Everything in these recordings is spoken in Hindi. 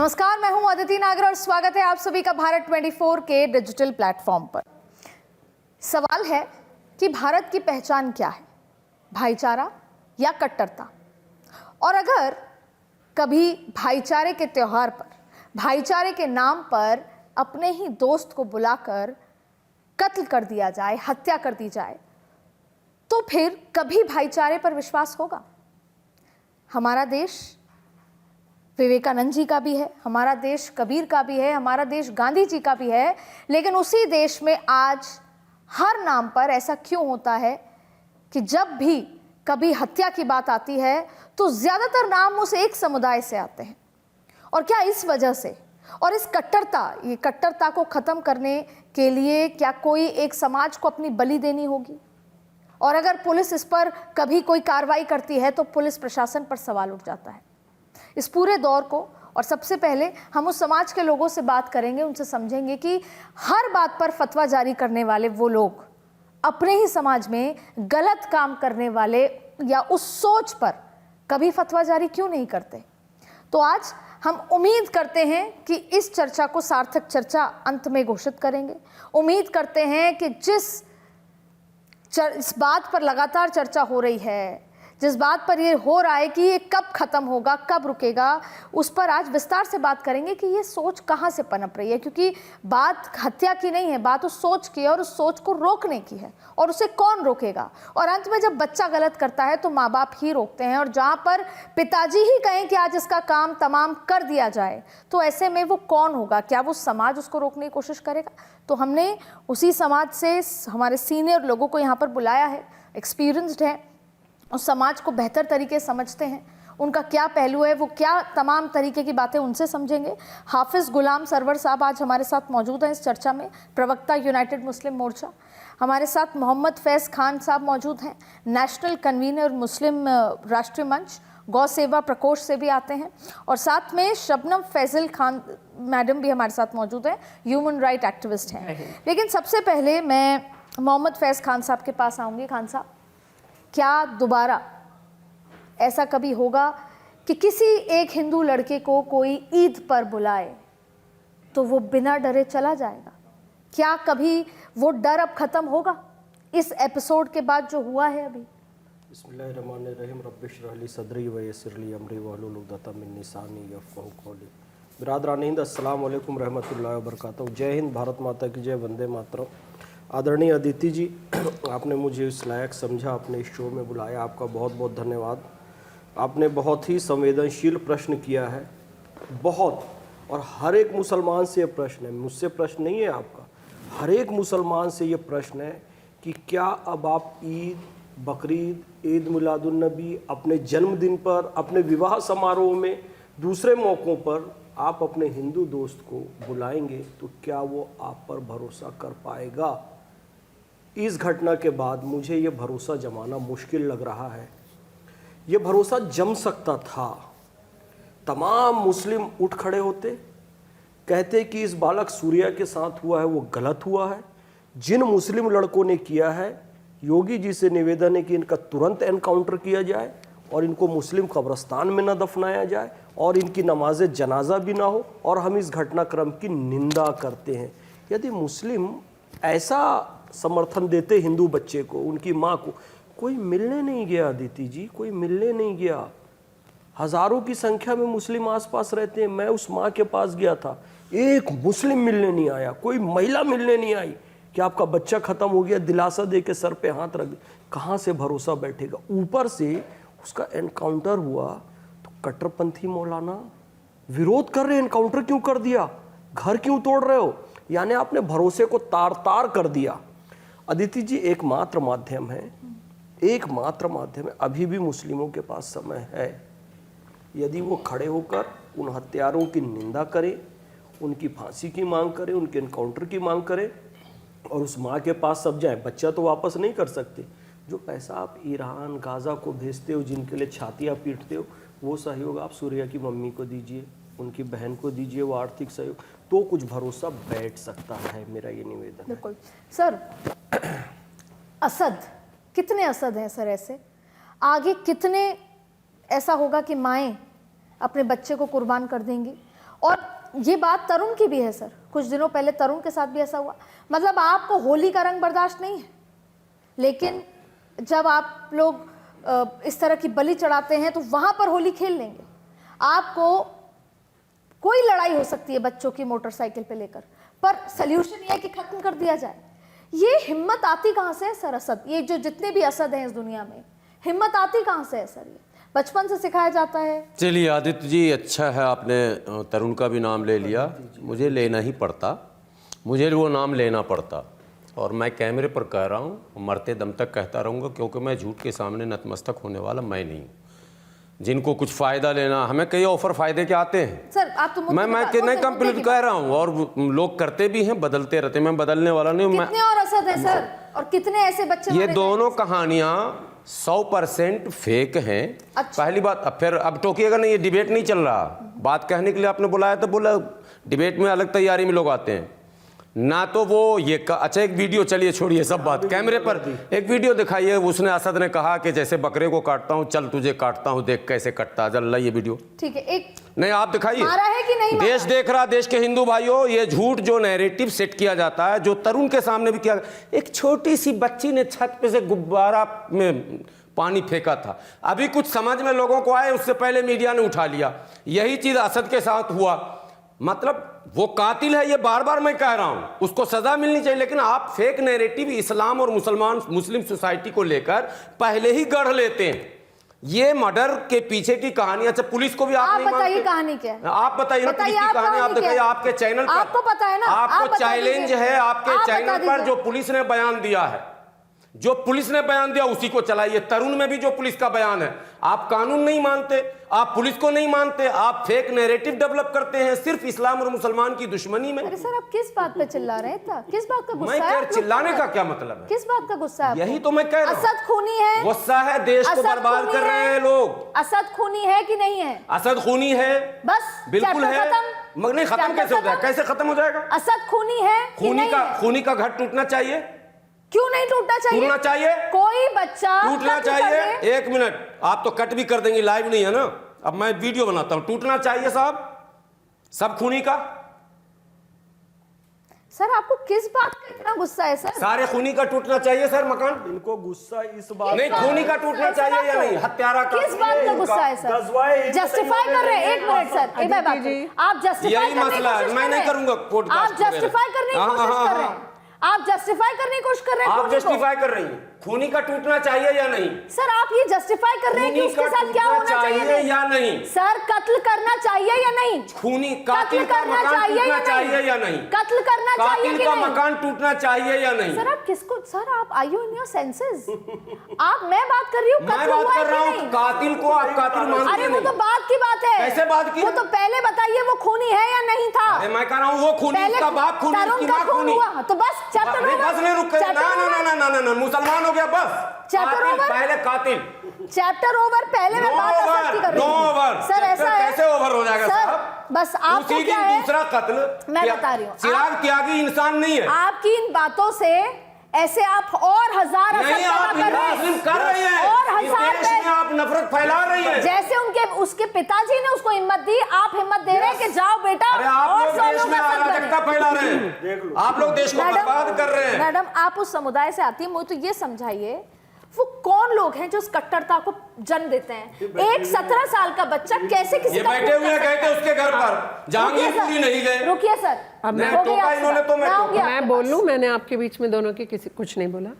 नमस्कार, मैं हूं अदिति नागर और स्वागत है आप सभी का भारत 24 के डिजिटल प्लेटफॉर्म पर। सवाल है कि भारत की पहचान क्या है, भाईचारा या कट्टरता? और अगर कभी भाईचारे के त्योहार पर, भाईचारे के नाम पर अपने ही दोस्त को बुलाकर कत्ल कर दिया जाए, हत्या कर दी जाए, तो फिर कभी भाईचारे पर विश्वास होगा? हमारा देश विवेकानंद जी का भी है, हमारा देश कबीर का भी है, हमारा देश गांधी जी का भी है, लेकिन उसी देश में आज हर नाम पर ऐसा क्यों होता है कि जब भी कभी हत्या की बात आती है तो ज्यादातर नाम उस एक समुदाय से आते हैं? और क्या इस वजह से और इस कट्टरता को खत्म करने के लिए क्या कोई एक समाज को अपनी बलि देनी होगी? और अगर पुलिस इस पर कभी कोई कार्रवाई करती है तो पुलिस प्रशासन पर सवाल उठ जाता है। इस पूरे दौर को और सबसे पहले हम उस समाज के लोगों से बात करेंगे, उनसे समझेंगे कि हर बात पर फतवा जारी करने वाले वो लोग अपने ही समाज में गलत काम करने वाले या उस सोच पर कभी फतवा जारी क्यों नहीं करते। तो आज हम उम्मीद करते हैं कि इस चर्चा को सार्थक चर्चा अंत में घोषित करेंगे। उम्मीद करते हैं कि इस बात पर लगातार चर्चा हो रही है, जिस बात पर ये हो रहा है कि ये कब खत्म होगा, कब रुकेगा, उस पर आज विस्तार से बात करेंगे कि ये सोच कहाँ से पनप रही है। क्योंकि बात हत्या की नहीं है, बात उस सोच की है और उस सोच को रोकने की है, और उसे कौन रोकेगा। और अंत में जब बच्चा गलत करता है तो माँ बाप ही रोकते हैं, और जहाँ पर पिताजी ही कहें कि आज इसका काम तमाम कर दिया जाए तो ऐसे में वो कौन होगा? क्या वो समाज उसको रोकने की कोशिश करेगा? तो हमने उसी समाज से हमारे सीनियर लोगों को यहाँ पर बुलाया है, एक्सपीरियंस्ड है, उस समाज को बेहतर तरीके से समझते हैं, उनका क्या पहलू है, वो क्या तमाम तरीके की बातें उनसे समझेंगे। हाफिज गुलाम सरवर साहब आज हमारे साथ मौजूद हैं इस चर्चा में, प्रवक्ता यूनाइटेड मुस्लिम मोर्चा। हमारे साथ मोहम्मद फैज़ खान साहब मौजूद हैं, नेशनल कन्वीनर मुस्लिम राष्ट्रीय मंच, गौ सेवा प्रकोष्ठ से भी आते हैं। और साथ में शबनम फैजल खान मैडम भी हमारे साथ मौजूद हैं, ह्यूमन राइट एक्टिविस्ट हैं। लेकिन सबसे पहले मैं मोहम्मद फैज़ खान साहब के पास आऊँगी। खान साहब, क्या दोबारा ऐसा कभी होगा कि किसी एक हिंदू लड़के को कोई ईद पर बुलाए तो वो बिना डरे चला जाएगा? क्या कभी वो डर अब खत्म होगा इस एपिसोड के बाद जो हुआ है अभी? बिस्मिल्लाहिर्रहमानिर्रहीम, रब्बिश्रह ली सदरी व यस्सिर ली अमरी वहलुल उक़दतम मिन लिसानी यफ़क़हू क़ौली। बिरादरान हिंद, अस्सलाम वालेकुम रहमतुल्लाहि व बरकातहू। जय हिंद, भारत माता की जय, वंदे मातरम। आदरणीय अदिति जी, आपने मुझे इस लायक समझा, अपने इस शो में बुलाया, आपका बहुत बहुत धन्यवाद। आपने बहुत ही संवेदनशील प्रश्न किया है, बहुत, और हर एक मुसलमान से ये प्रश्न है, मुझसे प्रश्न नहीं है आपका, हर एक मुसलमान से ये प्रश्न है कि क्या अब आप ईद, बकरीद, ईद मिलादुन्नबी, अपने जन्मदिन पर, अपने विवाह समारोह में, दूसरे मौक़ों पर आप अपने हिंदू दोस्त को बुलाएंगे तो क्या वो आप पर भरोसा कर पाएगा? इस घटना के बाद मुझे ये भरोसा जमाना मुश्किल लग रहा है। ये भरोसा जम सकता था, तमाम मुस्लिम उठ खड़े होते, कहते कि इस बालक सूर्या के साथ हुआ है वो गलत हुआ है। जिन मुस्लिम लड़कों ने किया है, योगी जी से निवेदन है कि इनका तुरंत एनकाउंटर किया जाए और इनको मुस्लिम कब्रस्तान में न दफनाया जाए और इनकी नमाज जनाजा भी ना हो, और हम इस घटनाक्रम की निंदा करते हैं। यदि मुस्लिम ऐसा समर्थन देते हिंदू बच्चे को, उनकी माँ को, कोई मिलने नहीं गया अदिति जी, कोई मिलने नहीं गया। हज़ारों की संख्या में मुस्लिम आसपास रहते हैं। मैं उस माँ के पास गया था, एक मुस्लिम मिलने नहीं आया, कोई महिला मिलने नहीं आई कि आपका बच्चा ख़त्म हो गया, दिलासा दे के सर पे हाथ रख दे। कहाँ से भरोसा बैठेगा? ऊपर से उसका एनकाउंटर हुआ तो कट्टरपंथी मौलाना विरोध कर रहे, एनकाउंटर क्यों कर दिया, घर क्यों तोड़ रहे हो? यानी आपने भरोसे को तार तार कर दिया। अदिति जी, एकमात्र माध्यम है, एकमात्र माध्यम है, अभी भी मुस्लिमों के पास समय है। यदि वो खड़े होकर उन हत्यारों की निंदा करें, उनकी फांसी की मांग करें, उनके एनकाउंटर की मांग करें और उस माँ के पास सब जाए, बच्चा तो वापस नहीं कर सकते। जो पैसा आप ईरान, गाज़ा को भेजते हो, जिनके लिए छातियाँ पीटते हो, वो सहयोग आप सूर्या की मम्मी को दीजिए, उनकी बहन को दीजिए, वो आर्थिक सहयोग, तो कुछ भरोसा बैठ सकता है। मेरा ये निवेदन। बिल्कुल सर। असद, कितने असद हैं सर ऐसे? आगे कितने ऐसा होगा कि माएँ अपने बच्चे को कुर्बान कर देंगी? और ये बात तरुण की भी है सर, कुछ दिनों पहले तरुण के साथ भी ऐसा हुआ। मतलब आपको होली का रंग बर्दाश्त नहीं है, लेकिन जब आप लोग इस तरह की बलि चढ़ाते हैं तो वहां पर होली खेल लेंगे। आपको कोई लड़ाई हो सकती है बच्चों की मोटरसाइकिल पे लेकर, पर सल्यूशन ये है कि खत्म कर दिया जाए। ये हिम्मत आती कहां से है सर? असद, ये जो जितने भी असद हैं इस दुनिया में, हिम्मत आती कहां से है सर? ये बचपन से सिखाया जाता है। चलिए आदित्य जी, अच्छा है आपने तरुण का भी नाम ले लिया। मुझे लेना ही पड़ता, मुझे वो नाम लेना पड़ता, और मैं कैमरे पर कह रहा हूँ, मरते दम तक कहता रहूँगा, क्योंकि मैं झूठ के सामने नतमस्तक होने वाला मैं नहीं हूँ। जिनको कुछ फ़ायदा लेना, हमें कई ऑफर फ़ायदे के आते हैं सर। आप तो मैं नहीं कंप्लीट कह रहा हूँ, और लोग करते भी हैं, बदलते रहते हैं, मैं बदलने वाला नहीं हूँ। कितने और असद है सर, और कितने ऐसे बच्चे? ये दोनों कहानियाँ 100% फेक हैं। अच्छा। पहली बात, अब फिर अब टोकिएगा नहीं, ये डिबेट नहीं चल रहा। बात कहने के लिए आपने बुलाया तो बोला, डिबेट में अलग तैयारी में लोग आते हैं ना। तो वो ये अच्छा, एक वीडियो, चलिए छोड़िए सब बात, कैमरे पर एक वीडियो दिखाइए। उसने, असद ने कहा कि जैसे बकरे को काटता हूँ, चल तुझे काटता हूँ, देख कैसे कटता। चल ये वीडियो ठीक है, एक नहीं आप दिखाइए। मारा है कि नहीं मारा? देश देख रहा, देश के हिंदू भाइयों, ये झूठ जो नैरेटिव सेट किया जाता है, जो तरुण के सामने भी किया। एक छोटी सी बच्ची ने छत पे से गुब्बारा में पानी फेंका था, अभी कुछ समझ में लोगों को आए, उससे पहले मीडिया ने उठा लिया। यही चीज असद के साथ हुआ। मतलब वो कातिल है, ये बार बार मैं कह रहा हूं, उसको सजा मिलनी चाहिए। लेकिन आप फेक नैरेटिव इस्लाम और मुस्लिम सोसाइटी को लेकर पहले ही गढ़ लेते हैं। ये मर्डर के पीछे की कहानी, अच्छा पुलिस को भी आप नहीं बताइए मानते? कहानी क्या है? आप बताइए ना, पुलिस की कहानी आप दिखाइए आपके चैनल पर। आपको पता है ना, आपको चैलेंज है आपके चैनल पर, जो पुलिस ने बयान दिया है, जो पुलिस ने बयान दिया उसी को चलाइए। तरुण में भी जो पुलिस का बयान है, आप कानून नहीं मानते, आप पुलिस को नहीं मानते, आप फेक नैरेटिव डेवलप करते हैं सिर्फ इस्लाम और मुसलमान की दुश्मनी में। अरे सर, आप किस बात पे चिल्ला रहे थे? किस बात का गुस्सा है? चिल्लाने का क्या मतलब है? किस बात का गुस्सा है? यही तो मैं कह रहा हूं। असद खूनी है, गुस्सा है, देश को बर्बाद कर रहे हैं लोग। असद खूनी है कि नहीं है? असद खूनी है, बस बिल्कुल है। मगर नहीं, खत्म कैसे हो जाएगा? कैसे खत्म हो जाएगा? असद खूनी है, खूनी का घर टूटना चाहिए। क्यों नहीं टूटना चाहिए? टूटना चाहिए, कोई बच्चा टूटना चाहिए। एक मिनट, आप तो कट भी कर देंगे, लाइव नहीं है ना, अब मैं वीडियो बनाता हूं। टूटना चाहिए साहब, सब खूनी का। सर, आपको किस बात का इतना गुस्सा है सर? सारे खूनी का टूटना चाहिए सर मकान। इनको गुस्सा इस बात नहीं, खूनी का टूटना चाहिए या नहीं? हत्यारा का किस बात का गुस्सा है सर? जस्टिफाई कर रहे हैं, एक मिनट सर, आप जस्टिफाई यही मसला है, मैं नहीं करूंगा कोर्ट। आप जस्टिफाई करने की कोशिश कर रहे हैं, आप जस्टिफाई करने की कोशिश कर रहे हैं। आप जस्टिफाई कर रही हैं, खूनी का टूटना चाहिए या नहीं? सर, आप ये जस्टिफाई कर रहे हैं कि उसके साथ क्या होना चाहिए या नहीं? सर, कत्ल करना चाहिए या नहीं? खूनी कातिल का मकान टूटना चाहिए या नहीं? कत्ल करना चाहिए कातिल का मकान टूटना चाहिए या नहीं? सर, आप किसको, सर आप are you in your senses? आप, मैं बात कर रही हूँ, मैं बात कर रहा हूँ कातिल को, आप कातिल मानते हैं? अरे वो तो बात की बात है। कैसे बात की? वो तो पहले बताइए वो खूनी है या नहीं था? अरे मैं कह रहा हूँ वो खूनी, उसका बाप खूनी, उसकी माँ खूनी। तो बस चैप्टर ओवर। बस नहीं रुक, ना मुसलमान हो गया बस। चैप्टर ओवर, पहले कातिल, चैप्टर ओवर। पहले मैं बात असद की कर रही हूं। सर ऐसा है, कैसे ओवर हो जाएगा सर? बस आपको क्या है, दूसरा कत्ल मैं बता रही हूँ। चिराग त्यागी इंसान नहीं है। आपकी इन बातों से ऐसे आप और हजार नहीं, आप कर रही हैं, और हजार आप नफरत फैला रही हैं। जैसे उनके उसके पिताजी ने उसको हिम्मत दी, आप हिम्मत दे रहे हैं कि जाओ बेटा। अरे आप और लोग देश में अराजकता फैला रहे हैं, आप लोग देश को बर्बाद कर रहे हैं। मैडम, आप उस समुदाय से आती है, मुझे तो ये समझाइए वो कौन लोग हैं जो इस कट्टरता को जन्म देते हैं? एक 17 साल का बच्चा कैसे किसी का बैठे हुए गए थे उसके घर पर, जहांगीरपुरी नहीं गए। रुकिए सर, अब मैं बोल लूं, मैंने आपके बीच में दोनों के किसी कुछ नहीं बोला।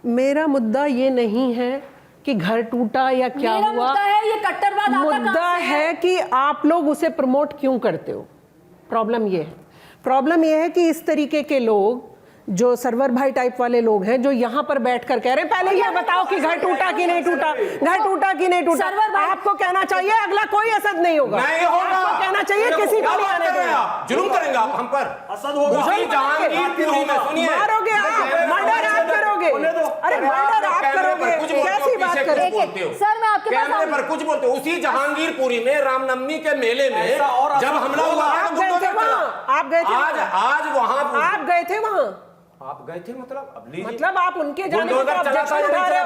मेरा मुद्दा ये नहीं है कि घर टूटा या क्या हुआ, मुद्दा है ये कट्टरवाद आता कहां से मुद्दा है कि आप लोग उसे प्रमोट क्यों करते हो। प्रॉब्लम ये है, प्रॉब्लम ये है कि इस तरीके के लोग, जो सरवर भाई टाइप वाले लोग हैं, जो यहाँ पर बैठकर कह रहे हैं पहले ये बताओ कि घर टूटा कि नहीं टूटा, घर टूटा कि नहीं टूटा। आपको कहना चाहिए अगला कोई असद नहीं होगा, आपको कहना चाहिए किसी को नहीं आने देगा। जुल्म करेंगे आप हम पर, असद होगा, मारोगे आप, मर्डर आप करोगे। अरे मर्डर आप करोगे, कैसी बात करोगे सर? मैं आपके कैमरे पर कुछ बोलते हो। उसी जहांगीरपुरी में रामनवमी के मेले में जब हमला हुआ, आप गए थे वहां, आप गए थे आज वहां, आप गए थे वहां, आप गए थे मतलब आप उनके जाने का ऑब्जेक्शन उठा रहे हो।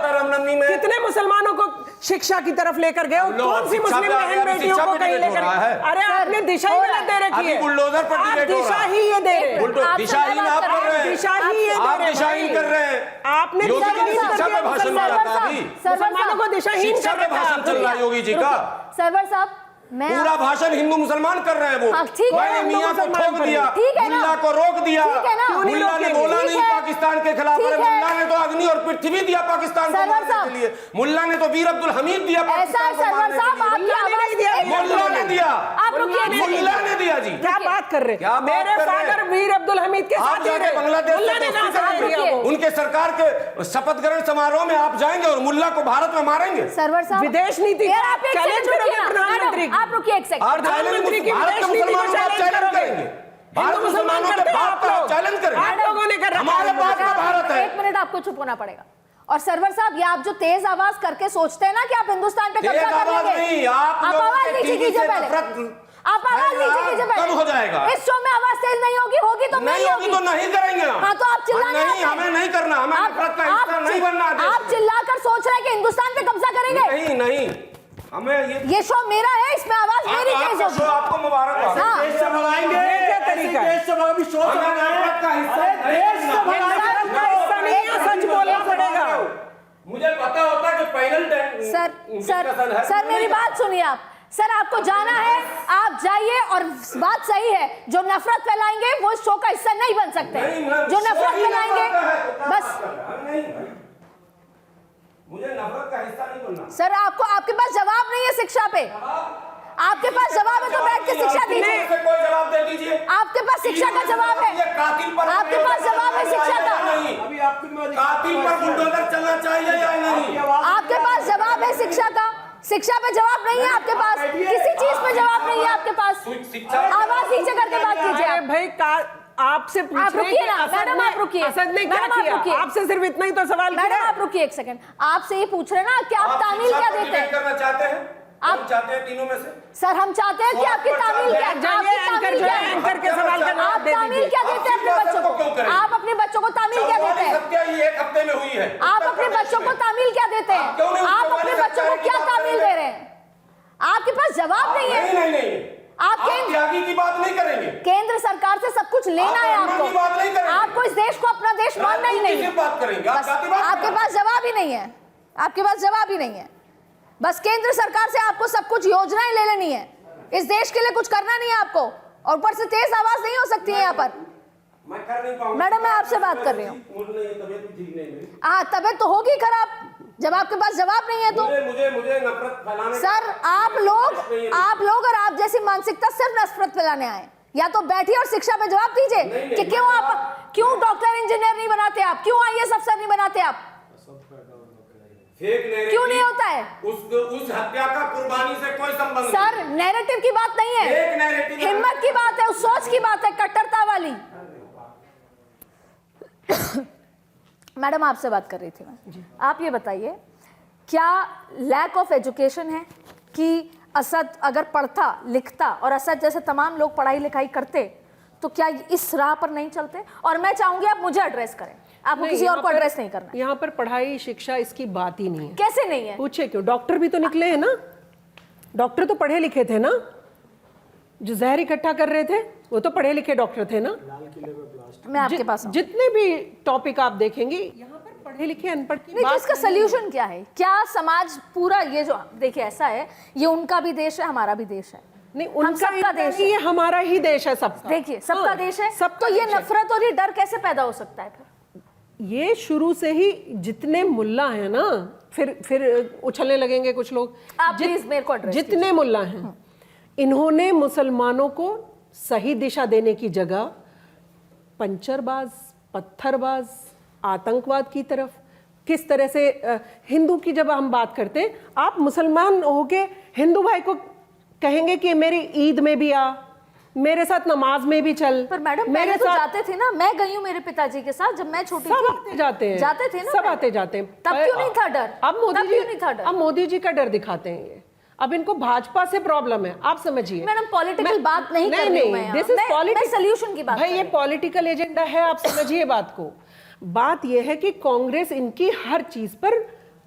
कितने मुसलमानों को शिक्षा की तरफ लेकर गए हो? लोग कौन सी शिक्षा मुस्लिम पे आ गए, बहन अभी बेटियों शिक्षा को पे कहीं डिबेट हो लेकर? रहा है। अरे आपने दिशा ही गलत दे रखी अभी है। बुलडोजर पर आप डिबेट हो दिशा रहा है। ही ये दे रहे हैं। बुलडो आप दिशाहीन आप कर रहे हैं, दिशा ही ये दे आप रहे हैं दिशाहीन भाई। कर रहे हैं। आपने योगी जी दिशाहीन शिक्षा कर पे दिया भाषण मुसलमानों मारा था साहब, अभी, मुसलमानों को दिशाहीन शिक्षा कर पे रखा है भाषण चल रहा है योगी जी का। सरवर साहब मैं पूरा भाषण हिंदू मुसलमान कर रहे हैं वो। हाँ, ठीक है, मैंने हिंदू मियां को मुसलमान ठोक कर दिया, ठीक है ना? मुल्ला को रोक दिया, ठीक है ना? क्यों नहीं मुल्ला ने रोकेंगे? बोला ठीक नहीं है। पाकिस्तान के खिलाफ। ठीक अरे है। मुल्ला ने तो अग्नि और पृथ्वी दिया पाकिस्तान को सरवर मारने साहब। के लिए। मुल्ला ने तो वीर अब्दुल हमीद दिया ऐसा है पाकिस्तान को सरवर मारने साहब, के लिए। आपकी मुल्ला ने आवाज नहीं दिया, एक मिनट मुल्ला ने दिया, आप रुकिए एक सेकंड। मुल्ला ने दिया जी। क्या बात कर रहे क्या हैं? बात मेरे कर रहे हैं? फादर वीर अब्दुल हमीद के आप साथ ही जाके रहे। बांग्लादेश मुल्ला से ने दोस्ती कहाँ से करेंगे? दिया वो? उनके सरकार के शपथ ग्रहण समारोह में आप जाएंगे और मुल्ला को भारत में मारेंगे? सरवर साहब विदेश नीति यार आप एक चैलेंज सेकंड रुकिए करोगे ना। प्रधानमंत्री मैडम, की? आप रुकिए एक सेकंड। और प्रधानमंत्री की भारत के विदेश नीति को मुसलमानों को चैलेंज चैलेंज करोगे? करेंगे। भारत हिंदू मुसलमान मुसलमानों के करते हैं बाप आप का लोग। चैलेंज करेंगे। आप लोगों ने कर रखा हमारे है। पास तो भारत है। एक मिनट आपको चुप होना पड़ेगा। और सरवर साहब ये आप जो तेज आवाज करके सोचते हैं ना कि आप हिंदुस्तान पे तेज कब्जा कर आवाज लेंगे, नहीं, आप लोगों आवाज के नीचे टीवी कीजिए से पहले। नफरत आप आवाज है, नीचे कीजिए पहले। कम हो जाएगा। इस शो में आवाज तेज नहीं होगी, होगी तो नहीं होगी तो नहीं करेंगे हम। हाँ तो आप चिल्लाने नहीं, आते हैं। हमें नहीं करना, हमें नफरत का हिस्सा नहीं बनना देश आप में। चिल्लाकर सोच रहे हैं कि हिंदुस्तान पे कब्जा करेंगे। नहीं नहीं, हमें ये शो मेरा है, इसमें आवाज मेरी तेज आपका शो होगी। आपको मुबारक हो। हाँ। देश से भगाएंगे। ये क्या तरीका है? देश से भगा भी शो से नफरत का हिस्सा देश से ये नफरत का हिस्सा नहीं है, सच बोलना पड़ेगा। मुझे पता होता है कि पैनल सर मेरी बात सुनिए आप। सर आपको जाना है, आप जाइए। और बात सही है, जो नफरत फैलाएंगे वो इस शो का हिस्सा नहीं बन सकते। जो नफरत फैलाएंगे बस। मुझे नफरत का हिस्सा नहीं बनना। सर आपको, आपके पास जवाब नहीं है शिक्षा पे। आपके पास जवाब है तो बैठ के शिक्षा दीजिए। कोई जवाब दे दीजिए। आपके पास शिक्षा का जवाब है। ये कातिल पर आपके पास जवाब है शिक्षा का। अभी कातिल पर बुलडोजर चलना चाहिए या नहीं? आपके पास जवाब है शिक्षा का। शिक्षा पे जवाब नहीं है आपके पास, किसी चीज पे जवाब नहीं है आपके पास। आवाज नीचे करके बात कीजिए अरे आप। भाई आपसे पूछ रहे रुकिए कि ना, असद मैडम, ने- आप रुकिए। असद ने क्या मैडम, आप किया? रुकिए। आपसे सिर्फ इतना ही तो सवाल मैडम किया। आप रुकिए एक सेकंड। आपसे ये पूछ रहे हैं ना कि आप तामील क्या देते हैं। करना चाहते हैं? आप आप चाहते हैं तीनों में से? सर हम चाहते हैं कि आपकी तामील क्या है। जाइए, आपकी एंकर तामील जो क्या है, है? एंकर के सवाल का जवाब आप दे तामील दीजिए। क्या देते हैं अपने आप बच्चों क्यों को? करेंगे? आप अपने बच्चों को तामील क्या देते हैं? हत्या ये एक हफ्ते में हुई है। आप अपने बच्चों को तामील क्या देते हैं? क्यों नहीं? आप अपने बच्चों को क्या तामील दे रहे हैं? आपके पास जवाब नहीं नहीं है। नहीं नहीं, आप आप त्यागी की बात नहीं करेंगे। केंद्र सरकार से सब कुछ लेना है आप की बात नहीं आपको। करेंगे। आपको इस देश को अपना देश मानना ही नहीं किसी है। बात करेंगे? आप बस जाति बात आपके करेंगे? पास जवाब ही नहीं है। आपके पास जवाब ही नहीं है। बस केंद्र सरकार से आपको सब कुछ योजनाएं ले लेनी है। इस देश के लिए कुछ करना नहीं है आपको। और ऊपर से तेज आवाज नहीं हो सकती है यहाँ पर। मैं कर नहीं पाऊंगा। मैडम मैं आपसे बात कर रही हूँ। तबीयत भी ठीक नहीं मेरी। हाँ तबीयत तो होगी खराब जब आपके पास जवाब नहीं है तो। मुझे नफरत फैलाने सर आप लोग और आप जैसी मानसिकता सिर्फ नफरत फैलाने आए। या तो बैठिए और शिक्षा पे जवाब दीजिए कि क्यों डॉक्टर इंजीनियर नहीं बनाते आप, क्यों आईएएस अफसर नहीं बनाते आप, क्यों नहीं होता है? उस हत्या का कुर्बानी से कोई संबंध नहीं। सर नैरेटिव की बात नहीं है, एक नैरेटिव हिम्मत की बात है, उस सोच की बात है, कट्टरता वाली। मैडम आपसे बात कर रही थी मैं। आप ये बताइए क्या लैक ऑफ एजुकेशन है कि असद अगर पढ़ता लिखता और असद जैसे तमाम लोग पढ़ाई लिखाई करते तो क्या इस राह पर नहीं चलते? और मैं चाहूंगी आप मुझे एड्रेस करें, आपको किसी और को एड्रेस नहीं करना। यहाँ पर पढ़ाई शिक्षा इसकी बात ही नहीं है। कैसे नहीं है? पूछे क्यों? डॉक्टर भी तो निकले हैं ना, डॉक्टर तो पढ़े लिखे थे ना, जो जहर इकट्ठा कर रहे थे वो तो पढ़े लिखे डॉक्टर थे ना। मैं आपके पास हूं। जितने भी टॉपिक आप देखेंगे यहाँ पर पढ़े लिखे अनपढ़ की नहीं तो बात इसका सोल्यूशन क्या है? क्या समाज पूरा ये जो देखिए ऐसा है, ये उनका भी देश है हमारा भी देश है, नहीं, हम उनका सबका देश है। ये हमारा ही देश है सबका। देखिए सबका हाँ, देश है, सबका तो ये देश है। नफरत और ये डर कैसे पैदा हो सकता है? फिर ये शुरू से ही जितने मुल्ला हैं ना, फिर उछलने लगेंगे कुछ लोग। आप प्लीज मेरे को एड्रेस जितने मुल्ला हैं इन्होंने मुसलमानों को सही दिशा देने की जगह पंचरबाज, पत्थरबाज, आतंकवाद की तरफ किस तरह से हिंदू की जब हम बात करते हैं, आप मुसलमान होके हिंदू भाई को कहेंगे कि मेरी ईद में भी आ, मेरे साथ नमाज में भी चल। पर मैडम मेरे पहले तो साथ जाते थे ना, मैं गई हूँ मेरे पिताजी के साथ जब मैं छोटी सब थी। आते जाते हैं, जाते थे ना, सब पहले। आते जाते हैं। तब क्यों नहीं था डर? अब तब मोदी क्यों नहीं था डर? अब मोदी जी का डर दिखाते हैं ये। अब इनको भाजपा से प्रॉब्लम है, आप समझिए। मैडम पॉलिटिकल बात नहीं कर रही हूं मैं यहाँ। दिस इज मैं पॉलिटिक्स। सॉल्यूशन की बात भाई कर ये रही हूं। पॉलिटिकल एजेंडा है, आप समझिए बात को। बात ये है कि कांग्रेस इनकी हर चीज पर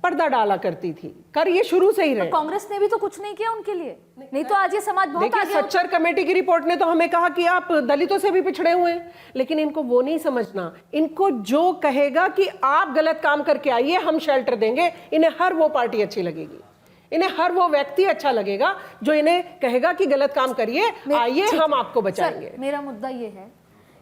पर्दा डाला करती थी, कर ये शुरू से ही रहे। कांग्रेस ने भी तो कुछ नहीं किया उनके लिए, नहीं तो आज ये समाज बहुत देखिए, आगे होता। सच्चर कमेटी की रिपोर्ट ने तो हमें कहा कि आप दलितों से भी पिछड़े हुए हैं, लेकिन इनको वो नहीं समझना। इनको जो कहेगा कि आप गलत काम करके आइए, हम शेल्टर देंगे, इन्हें हर वो पार्टी अच्छी लगेगी, इन्हें हर वो व्यक्ति अच्छा लगेगा जो इन्हें कहेगा कि गलत काम करिए, आइए हम आपको बचाएंगे। सर, मेरा मुद्दा ये है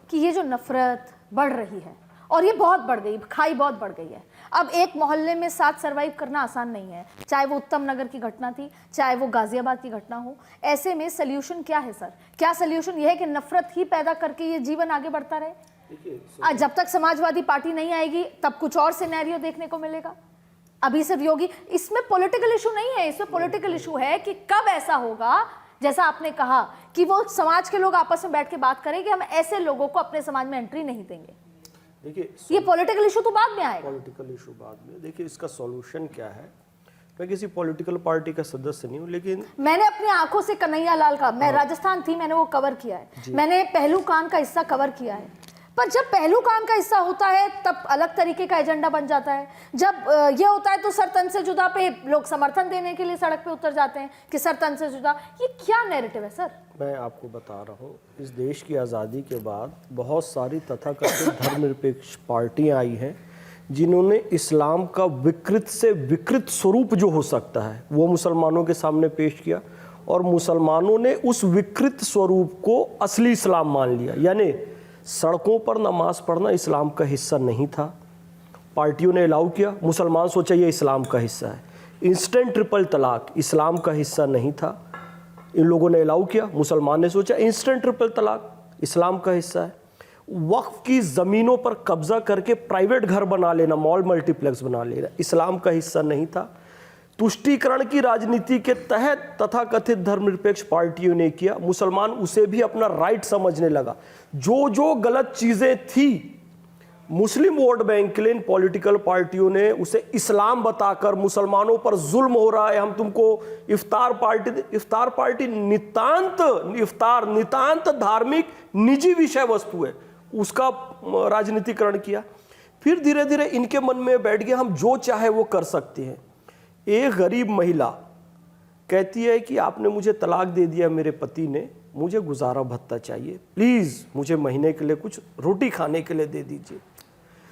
कि ये जो नफरत बढ़ रही है, और ये बहुत बढ़ गई, खाई बहुत बढ़ गई है। अब एक मोहल्ले में साथ सरवाइव करना आसान नहीं है, चाहे वो उत्तम नगर की घटना थी, चाहे वो गाजियाबाद की घटना हो। ऐसे में सल्यूशन क्या है सर? क्या सल्यूशन ये है कि नफरत ही पैदा करके ये जीवन आगे बढ़ता रहे? जब तक समाजवादी पार्टी नहीं आएगी तब कुछ और सिनेरियो देखने को मिलेगा। अभी सिर्फ योगी, इसमें पॉलिटिकल इशू नहीं है, इसमें पॉलिटिकल इशू है कि कब ऐसा होगा, जैसा आपने कहा कि वो समाज के लोग आपस में बैठ के बात करें कि हम ऐसे लोगों को अपने समाज में एंट्री नहीं देंगे। देखिए, ये पॉलिटिकल इशू तो बाद में आएगा। पॉलिटिकल इशू बाद में। देखिए, इसका सॉल्यूशन क्या है? मैं किसी पॉलिटिकल पार्टी का सदस्य नहीं हूँ, लेकिन मैंने अपनी आंखों से कन्हैया लाल का, मैं राजस्थान थी, मैंने वो कवर किया है, मैंने पहलू कान का हिस्सा कवर किया है। पर जब पहलू कान का हिस्सा होता है तब अलग तरीके का एजेंडा बन जाता है। जब ये होता है तो सर तन से जुदा पे लोग समर्थन देने के लिए सड़क पे उतर जाते हैं कि सर तन से जुदा। ये क्या नैरेटिव है सर? मैं आपको बता रहा हूँ, इस देश की आज़ादी के बाद बहुत सारी तथाकथित धर्मनिरपेक्ष पार्टियाँ आई हैं जिन्होंने इस्लाम का विकृत से विकृत स्वरूप जो हो सकता है वो मुसलमानों के सामने पेश किया, और मुसलमानों ने उस विकृत स्वरूप को असली इस्लाम मान लिया। यानी सड़कों पर नमाज पढ़ना इस्लाम का हिस्सा नहीं था, पार्टियों ने अलाउ किया, मुसलमान सोचा ये इस्लाम का हिस्सा है। इंस्टेंट ट्रिपल तलाक इस्लाम का हिस्सा नहीं था, इन लोगों ने अलाउ किया, मुसलमान ने सोचा इंस्टेंट ट्रिपल तलाक इस्लाम का हिस्सा है। वक्फ की ज़मीनों पर कब्जा करके प्राइवेट घर बना लेना, मॉल मल्टीप्लेक्स बना लेना इस्लाम का हिस्सा नहीं था। तुष्टीकरण की राजनीति के तहत तथाकथित धर्मनिरपेक्ष पार्टियों ने किया, मुसलमान उसे भी अपना राइट समझने लगा। जो जो गलत चीज़ें थी मुस्लिम वोट बैंक के लिए इन पॉलिटिकल पार्टियों ने उसे इस्लाम बताकर मुसलमानों पर जुल्म हो रहा है, हम तुमको इफ्तार पार्टी नितांत धार्मिक निजी विषय वस्तु है, उसका राजनीतिकरण किया। फिर धीरे धीरे इनके मन में बैठ गया हम जो चाहे वो कर सकते हैं। एक गरीब महिला कहती है कि आपने मुझे तलाक दे दिया मेरे पति ने, मुझे गुजारा भत्ता चाहिए, प्लीज़ मुझे महीने के लिए कुछ रोटी खाने के लिए दे दीजिए।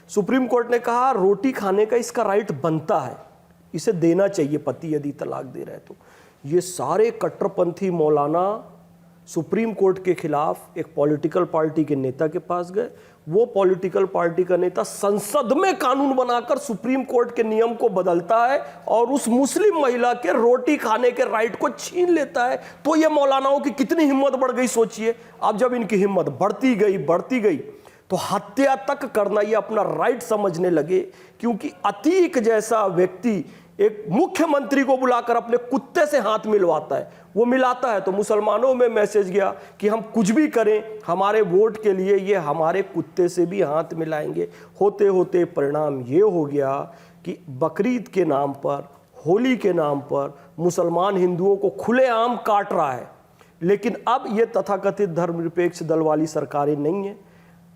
सुप्रीम कोर्ट ने कहा रोटी खाने का इसका राइट बनता है, इसे देना चाहिए पति यदि तलाक दे रहा है तो। ये सारे कट्टरपंथी मौलाना सुप्रीम कोर्ट के खिलाफ एक पॉलिटिकल पार्टी के नेता के पास गए। वो पॉलिटिकल पार्टी का नेता संसद में कानून बनाकर सुप्रीम कोर्ट के नियम को बदलता है और उस मुस्लिम महिला के रोटी खाने के राइट को छीन लेता है। तो ये मौलानाओं की कितनी हिम्मत बढ़ गई सोचिए। अब जब इनकी हिम्मत बढ़ती गई तो हत्या तक करना ये अपना राइट समझने लगे, क्योंकि अतीक जैसा व्यक्ति एक मुख्यमंत्री को बुलाकर अपने कुत्ते से हाथ मिलवाता है, वो मिलाता है तो मुसलमानों में मैसेज गया कि हम कुछ भी करें हमारे वोट के लिए ये हमारे कुत्ते से भी हाथ मिलाएंगे। होते होते परिणाम ये हो गया कि बकरीद के नाम पर, होली के नाम पर मुसलमान हिंदुओं को खुलेआम काट रहा है। लेकिन अब ये तथाकथित धर्मनिरपेक्ष दल वाली सरकारें नहीं है,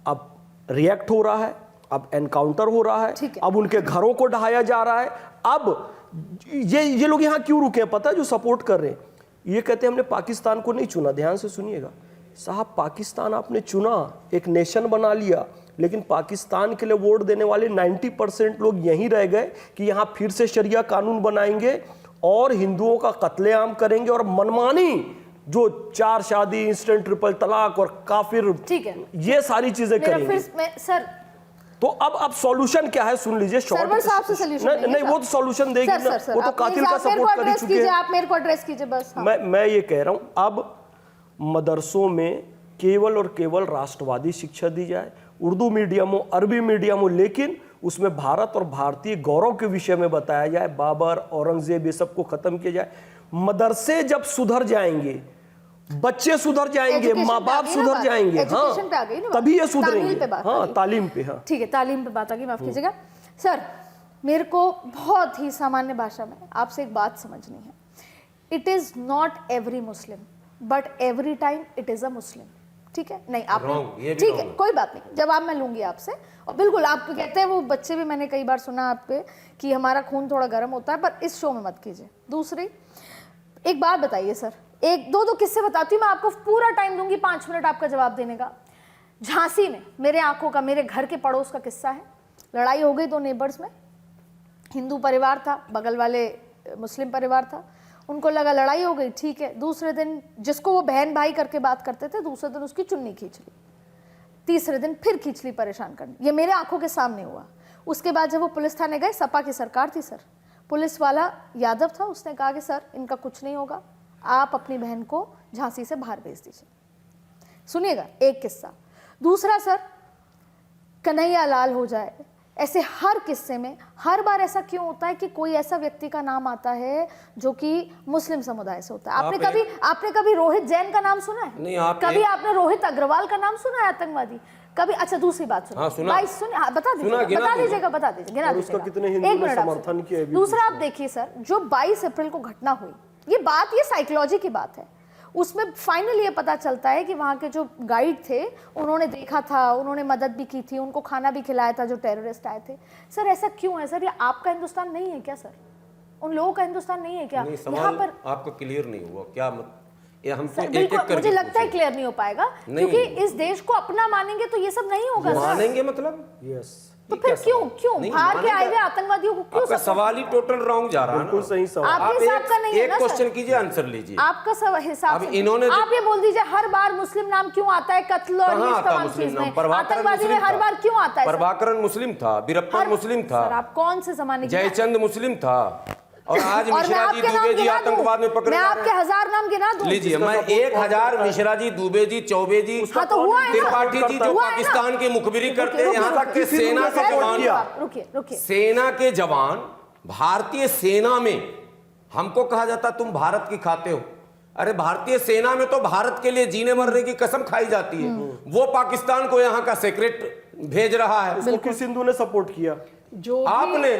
अब रिएक्ट हो रहा है, अब एनकाउंटर हो रहा है, अब उनके घरों को ढहाया जा रहा है। अब ये लोग यहाँ क्यों रुके हैं पता है? जो सपोर्ट कर रहे हैं ये कहते हैं हमने पाकिस्तान को नहीं चुना। ध्यान से सुनिएगा साहब, पाकिस्तान आपने चुना, एक नेशन बना लिया, लेकिन पाकिस्तान के लिए वोट देने वाले 90% लोग यहीं रह गए कि यहाँ फिर से शरिया कानून बनाएंगे और हिंदुओं का कत्लेआम करेंगे और मनमानी जो 4 शादी, इंस्टेंट ट्रिपल तलाक और काफिर, ठीक है, ये सारी चीजें करेंगे। सर तो अब सॉल्यूशन क्या है सुन लीजिए। सरवर साहब से सॉल्यूशन नहीं, वो तो सॉल्यूशन देगी ना, वो तो कातिल का सपोर्ट कर ही चुके हैं। आप मेरे को एड्रेस कीजिए बस। हाँ। मैं ये कह रहा हूं अब मदरसों में केवल और केवल राष्ट्रवादी शिक्षा दी जाए, उर्दू मीडियम हो, अरबी मीडियम हो, लेकिन उसमें भारत और भारतीय गौरव के विषय में बताया जाए, बाबर, औरंगजेब, ये सब को खत्म किया जाए। मदरसे जब सुधर जाएंगे, बच्चे सुधर जाएंगे, माँ बाप सुधर जाएंगे, हाँ, तभी ये सुधरेंगे। हाँ, तालीम पे, हाँ ठीक है, तालीम पे बात आ गई, माफ कीजिएगा सर। मेरे को बहुत ही सामान्य भाषा में आपसे एक बात समझनी है। It is not every Muslim but every time it is a Muslim. ठीक है, नहीं Wrong, ये आपने भी ठीक wrong है, है। कोई बात नहीं, जवाब मैं लूंगी आपसे। और बिल्कुल आप कहते हैं वो बच्चे भी, मैंने कई बार सुना आपके कि हमारा खून थोड़ा गर्म होता है, पर इस शो में मत कीजिए। दूसरी एक बात बताइए सर, एक दो किस्से बताती हूँ मैं आपको, पूरा टाइम दूंगी 5 मिनट आपका जवाब देने का। झांसी में मेरे आंखों का, मेरे घर के पड़ोस का किस्सा है। लड़ाई हो गई 2 नेबर्स में, हिंदू परिवार था, बगल वाले मुस्लिम परिवार था। उनको लगा लड़ाई हो गई, ठीक है, दूसरे दिन जिसको वो बहन भाई करके बात करते थे, दूसरे दिन उसकी चुन्नी खींच ली, तीसरे दिन फिर खींच ली परेशान करने। ये मेरे आंखों के सामने हुआ। उसके बाद जब वो पुलिस थाने गए, सपा की सरकार थी सर, पुलिस वाला यादव था, उसने कहा कि सर इनका कुछ नहीं होगा, आप अपनी बहन को झांसी से बाहर भेज दीजिए। सुनिएगा एक किस्सा। दूसरा सर, कन्हैया लाल हो जाए, ऐसे हर किस्से में हर बार ऐसा क्यों होता है कि कोई ऐसा व्यक्ति का नाम आता है जो कि मुस्लिम समुदाय से होता है? आपने कभी रोहित जैन का नाम सुना है? नहीं, आप कभी आपने रोहित अग्रवाल का नाम सुना है आतंकवादी? कभी? अच्छा, दूसरी बात सुनो। हाँ, सुना। 22 सुनिए, हाँ, बता सुना, गिना दीजिएगा, बता दीजिएगा, गिना और उसका दीजिएगा। कितने हिंदू एक ने मिनट आप समर्थन सुनिए। किया है भी दूसरा आप देखिए सर, जो 22 अप्रैल को घटना हुई, ये साइकोलॉजी की बात है। उसमें फाइनली ये पता चलता है कि वहाँ के जो गाइड थे, उन्होंने देखा था, उन्होंने मदद भी की थी, उनको खाना भी खिलाया था जो टेररिस्ट आए थे। सर ऐसा क्यों है सर? ये आपका हिंदुस्तान नहीं है क्या सर? उन लोगों का हिंदुस्तान नहीं है क्या? नहीं, यहाँ सवाल पर आपका क्लियर नहीं हुआ क्या? ये हमको सर, एक बिल्कुल एक करके मुझे लगता है पूछिए। क्लियर नहीं हो पाएगा, नहीं। क्योंकि इस देश को अपना मानेंगे तो ये सब नहीं होगा सर। मानेंगे मतलब? यस, तो फिर क्यों नहीं, बाहर के मानेगा। आए हुए आतंकवादियों को क्यों आपका support सवाल ही टोटल रॉन्ग जा रहा है बिल्कुल ना। सही सवाल। आपके आप हिसाब का नहीं है एक ना क्वेश्चन सर? कीजिए, आंसर लीजिए। आपका हिसाब अब से इन्होंने आप ये बोल दीजिए, हर बार मुस्लिम नाम क्यों आता है कत्ल और कहाँ ये आता तमाम मुस्लिम चीज नाम? में? प्रभाकरन आतंकवादी में मुस्लिम हर था। बार क्यों आता है सर? प्रभाकरन मुस्लिम था, वीरप्पन मुस्लिम था, सर आप कौन से जमाने की जयचंद मुस्लिम था, और आज और मैं मिश्रा जी, आपके नाम दुबे जी गिना आतंकवाद में दूं, पकड़े मैं जा आपके रहे हैं। 1000 नाम गिना दूं। लीजिए, मैं 1000 मिश्रा जी, दुबे जी, चौबे जी, हाँ, तो हुआ है ना? त्रिपाठी जी जो हुआ है ना? पाकिस्तान की मुखबिरी करते हैं, रुकिए, यहाँ तक के किसी सेना ने के सपोर्ट जवान, किया। रुकिए सेना के जवान, भारतीय सेना में हमको कहा जाता तुम भारत की खाते हो। अरे भारतीय सेना में तो भारत के लिए जीने मरने की कसम खाई जाती है, वो पाकिस्तान को यहाँ का सेक्रेट भेज रहा है। उसको किस हिंदू ने सपोर्ट किया? जो भी- आपने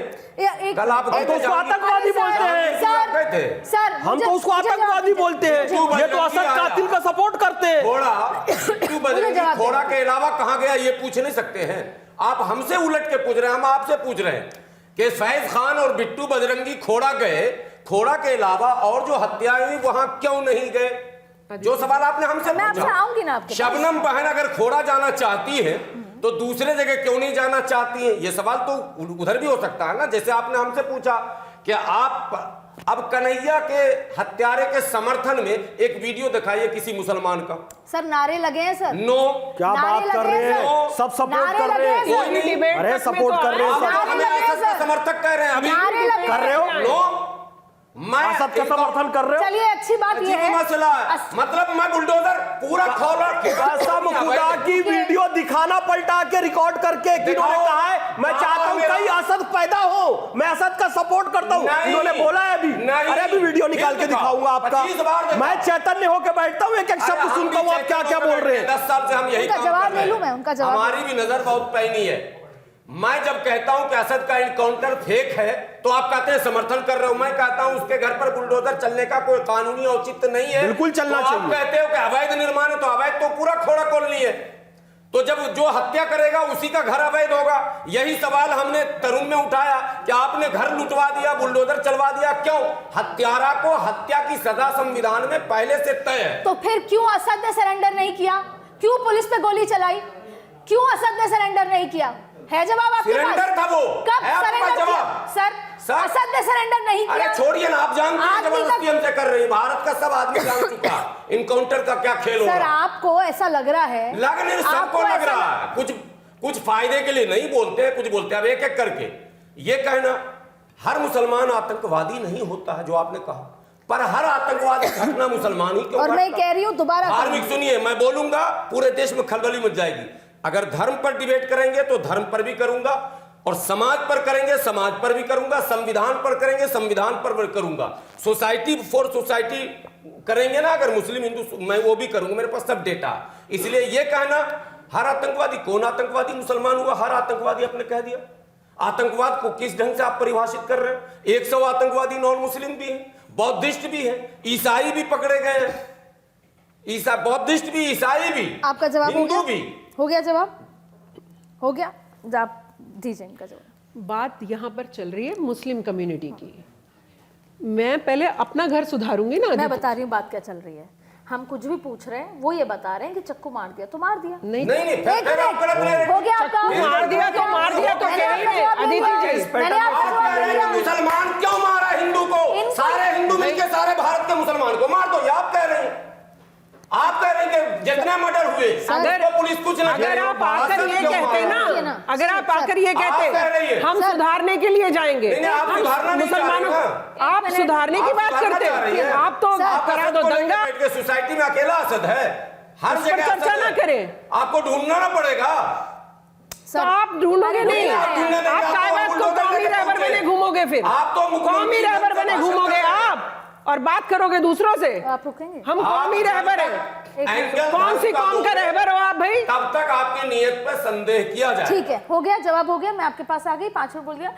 कल आप हम तो उसको आतंकवादी बोलते हैं। सर हम तो उसको आतंकवादी बोलते हैं। ये तो असद कातिल का सपोर्ट करते हैं। घोड़ा बिट्टू बजरंगी जवाब दे। घोड़ा के अलावा कहां गया ये पूछ नहीं सकते हैं आप? हमसे उलट के पूछ रहे हैं, हम आपसे पूछ रहे हैं कि फैज खान और बिट्टू बजरंगी खोड़ा गए, खोड़ा के अलावा और जो हत्याएं हुई वहां क्यों नहीं गए? जो सवाल आपने हमसे मैं आपसे पूछा। आऊंगी ना आपके पास। शबनम बहन अगर खोड़ा जाना चाहती है तो दूसरे जगह क्यों नहीं जाना चाहती है? ये सवाल तो उधर भी हो सकता है ना, जैसे आपने हमसे पूछा कि आप अब कन्हैया के हत्यारे के समर्थन में एक वीडियो दिखाइए किसी मुसलमान का। सर नारे लगे हैं सर। नो, क्या नारे बात कर लगे रहे हैं हैं? सर। सब सपोर्ट नारे कर रहे लगे हैं। हैं सर। कोई नहीं। डिबेट अरे तक में सपोर्ट तो कर रहे हैं आए। सब। आप हमें लगे हैं असद का सर। समर्थक कह रहे हैं अभी। नारे लगे कर रहे हो? नो, मैं असद का समर्थन कर रहे हो? चलिए अच्छी बात ये अजीब है, मसला है। मतलब मैं बुलडोजर पूरा खोला कसम खुदा की वीडियो दिखाना पलटा के रिकॉर्ड करके कि इन्होंने दिखाओ। कहा है मैं चाहता हूं कहीं असद पैदा हो, मैं असद का सपोर्ट करता हूं। नहीं। इन्होंने बोला है अभी। नहीं। अरे अभी वीडियो निकाल के दिखाओ। दिखाऊंगा आपका। 25 बार दिखाओ। मैं चैतन्य होकर बैठता हूं, एक एक शब्द सुनता हूं आप क्या क्या बोल रहे हैं। 10 साल से हम यही उनका काम जवाब कर रहे ले लूं हैं। मैं, उनका जवाब हमारी भी नजर बहुत पैनी है। मैं जब कहता हूं कि असद का इनकाउंटर फेक है तो आप कहते हैं समर्थन कर रहे हो। मैं कहता हूं उसके घर पर बुलडोजर चलने का कोई कानूनी औचित्य नहीं है, बिल्कुल चलना तो आप चाहिए। कहते हो कि अवैध निर्माण है, तो अवैध तो पूरा खोड़ा कॉलोनी है, तो जब जो हत्या करेगा उसी का घर अवैध होगा। यही सवाल हमने तरुण में उठाया कि आपने घर लुटवा दिया, बुलडोजर चलवा दिया, क्यों? हत्यारा को हत्या की सजा संविधान में पहले से तय है। तो फिर क्यों असद ने सरेंडर नहीं किया? क्यों पुलिस पे गोली चलाई? क्यों असद ने सरेंडर नहीं किया? है जवाब आपके पास? सरेंडर था वो। कब है आपके सरेंडर पास किया? जवाब? सर असद ने सरेंडर नहीं किया। अरे छोड़िए ना, आप जानते हैं आदमी जबरदस्ती का- हमसे कर रही है। भारत का सब आदमी जान चुका इनकाउंटर का क्या खेल हो सर रहा है। आपको ऐसा लग रहा है? लगने सबको आपको लग ऐसा रहा है, कुछ फायदे के लिए नहीं बोलते हैं, कुछ बोलते हैं। अब एक एक करके ये कहना हर मुसलमान आतंकवादी नहीं होता है जो आपने कहा, पर हर आतंकवादी घटना मुसलमान ही क्यों और मैं घटता? कह रही हूं दोबारा धार्मिक सुनिए, मैं बोलूंगा पूरे देश में खलबली मच जाएगी। अगर धर्म पर डिबेट करेंगे तो धर्म पर भी करूंगा, और समाज पर करेंगे समाज पर भी करूंगा, संविधान पर करेंगे संविधान पर भी करूंगा, सोसाइटी फॉर सोसाइटी करेंगे ना, अगर मुस्लिम हिंदू मैं वो भी करूंगा, मेरे पास सब डेटा। इसलिए ये कहना हर आतंकवादी, कौन आतंकवादी मुसलमान हुआ? हर आतंकवादी आपने कह दिया। आतंकवाद को किस ढंग से आप परिभाषित कर रहे हैं? 100 आतंकवादी नॉन मुस्लिम भी हैं, बौद्धिस्ट भी हैं, ईसाई भी पकड़े गए हैं। ईसा बौद्धिस्ट भी, ईसाई भी, आपका जवाब हो हिंदू गया? भी। हो गया जवाब? हो गया? आप दीजिए इनका जवाब। बात यहाँ पर चल रही है मुस्लिम कम्युनिटी की। मैं पहले अपना घर सुधारूंगी ना। मैं बता रही हूँ बात क्या चल रही है। हम कुछ भी पूछ रहे हैं, वो ये बता रहे हैं कि चक्कू मार दिया तो मार दिया। नहीं नहीं नहीं, एक फिर आप गलत ले रहे हैं। हो गया आपका? मार दिया तो मार दिया तो मैंने कह आपका रही है जवाब नहीं अदिति दिया। जी। मैंने आपका आप जवाब कह रहे नहीं हैं दिया। मुसलमान क्यों मारा हिंदू को? इनको- सारे हिंदू मिलके सारे भारत के मुसलमान को मार दो, ये आप कह रहे हैं। आप कह रहे हैं कि जितने मर्डर हुए अगर उसको पुलिस कुछ नहीं अगर आप आकर ये कहते ना, अगर आप आकर ये आप कह रही कहते है। हम सुधारने के लिए जाएंगे, नहीं, आप हम सुधारना नहीं चाह रही मुसलमानों ना। आप एक सुधारने की आप बात सुधारना करते चाह रही हैं। है। आप तो आप करा असद दो को लेके दंगा। बैठ के सोसाइटी में अकेला असद है, हर उस पर जगह चर्चा असद ना है। करें। आपको ढूंढना ना पड़ेगा। तो आप ढूंढोगे नहीं, आप ढूंढने देंगे, आप आप काय तो बात उन को लोगों कौमी के रहबर पहुंचे। बने घूमोगे फिर? आप तो मुख्यमंत्री कौमी रहबर बने भाषण घूमोगे कर रहे हैं। आप और बात करोगे दूसरों से। आप रुकेंगे? हम कौमी रहबर है। एंगल कौन सी धर्म का कौम का तो रहबर हो आप भाई? तब तक आपकी नीयत पर संदेह किया जाए। ठीक है, हो गया, जवाब हो गया। मैं आपके पास आ गई, 5 मिनट बोल गया।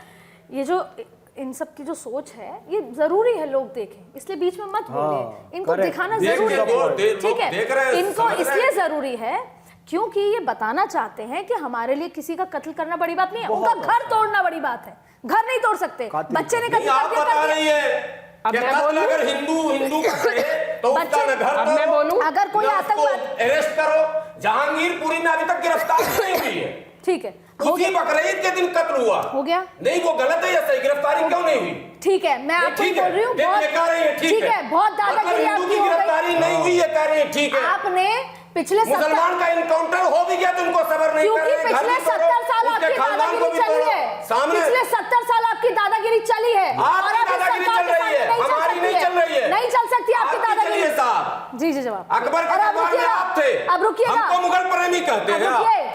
ये जो इन सब की जो सोच है, ये जरूरी है लोग देखें, इसलिए बीच में मत बोलिए। इनको correct। दिखाना देख जरूरी रहे हो, है, ठीक है? देख रहे हैं, इनको समझ रहे इसलिए हैं। जरूरी है क्योंकि ये बताना चाहते हैं कि हमारे लिए किसी का कत्ल करना बड़ी बात नहीं है, उनका घर तोड़ना बड़ी बात है। घर नहीं तोड़ सकते, बच्चे ने नहीं, कत्ल आप कर दिया, बता कर रही दिया। है अब कि मैं कत्ल बोलूं? अगर हिंदू का करे तो उसका बच्चे- न घर अब मैं बोलूं? अगर कोई आतंकवाद- अरेस्ट करो। जहांगीरपुरी में अभी तक गिरफ्तारी नहीं हुई है। ठीक है, हो उसी गया, बकरीद के दिन कत्ल हुआ। हो गया। नहीं, वो गलत है या सही? गिरफ्तारी क्यों नहीं हुई? ठीक है, मैं नहीं, आपको ठीक बोल है, रही हूँ, देख बहुत ये कह रही है, ठीक है। बहुत मतलब दादागिरी हिंदू आपकी की हो गई। गिरफ्तारी नहीं हुई है, कह रही है, ठीक है। आपने पिछले मुसलमान का इनकाउंटर हो भी गया तो उनको सबर नहीं कर क्योंकि रहे हैं। घर पिछले भी तोड़ो, 70 साल उसके आपकी खानदान को दादागिरी भी चली तोड़ो। है। सामने पिछले 70 साल आपकी दादागिरी चली है। आपकी और अब इस दादागिरी सरकार चल के रही है, सामने नहीं चल हमारी सकती नहीं चल रही है। नहीं चल सकती आपकी आपकी दादागिरी। चलिए साहब। जी जी, जवाब। अकबर के और अब दरबार में रुकिएगा, आप थे, अब रुकिएगा, हमको मुगल प्रेमी कहते अब हैं। रुकिए।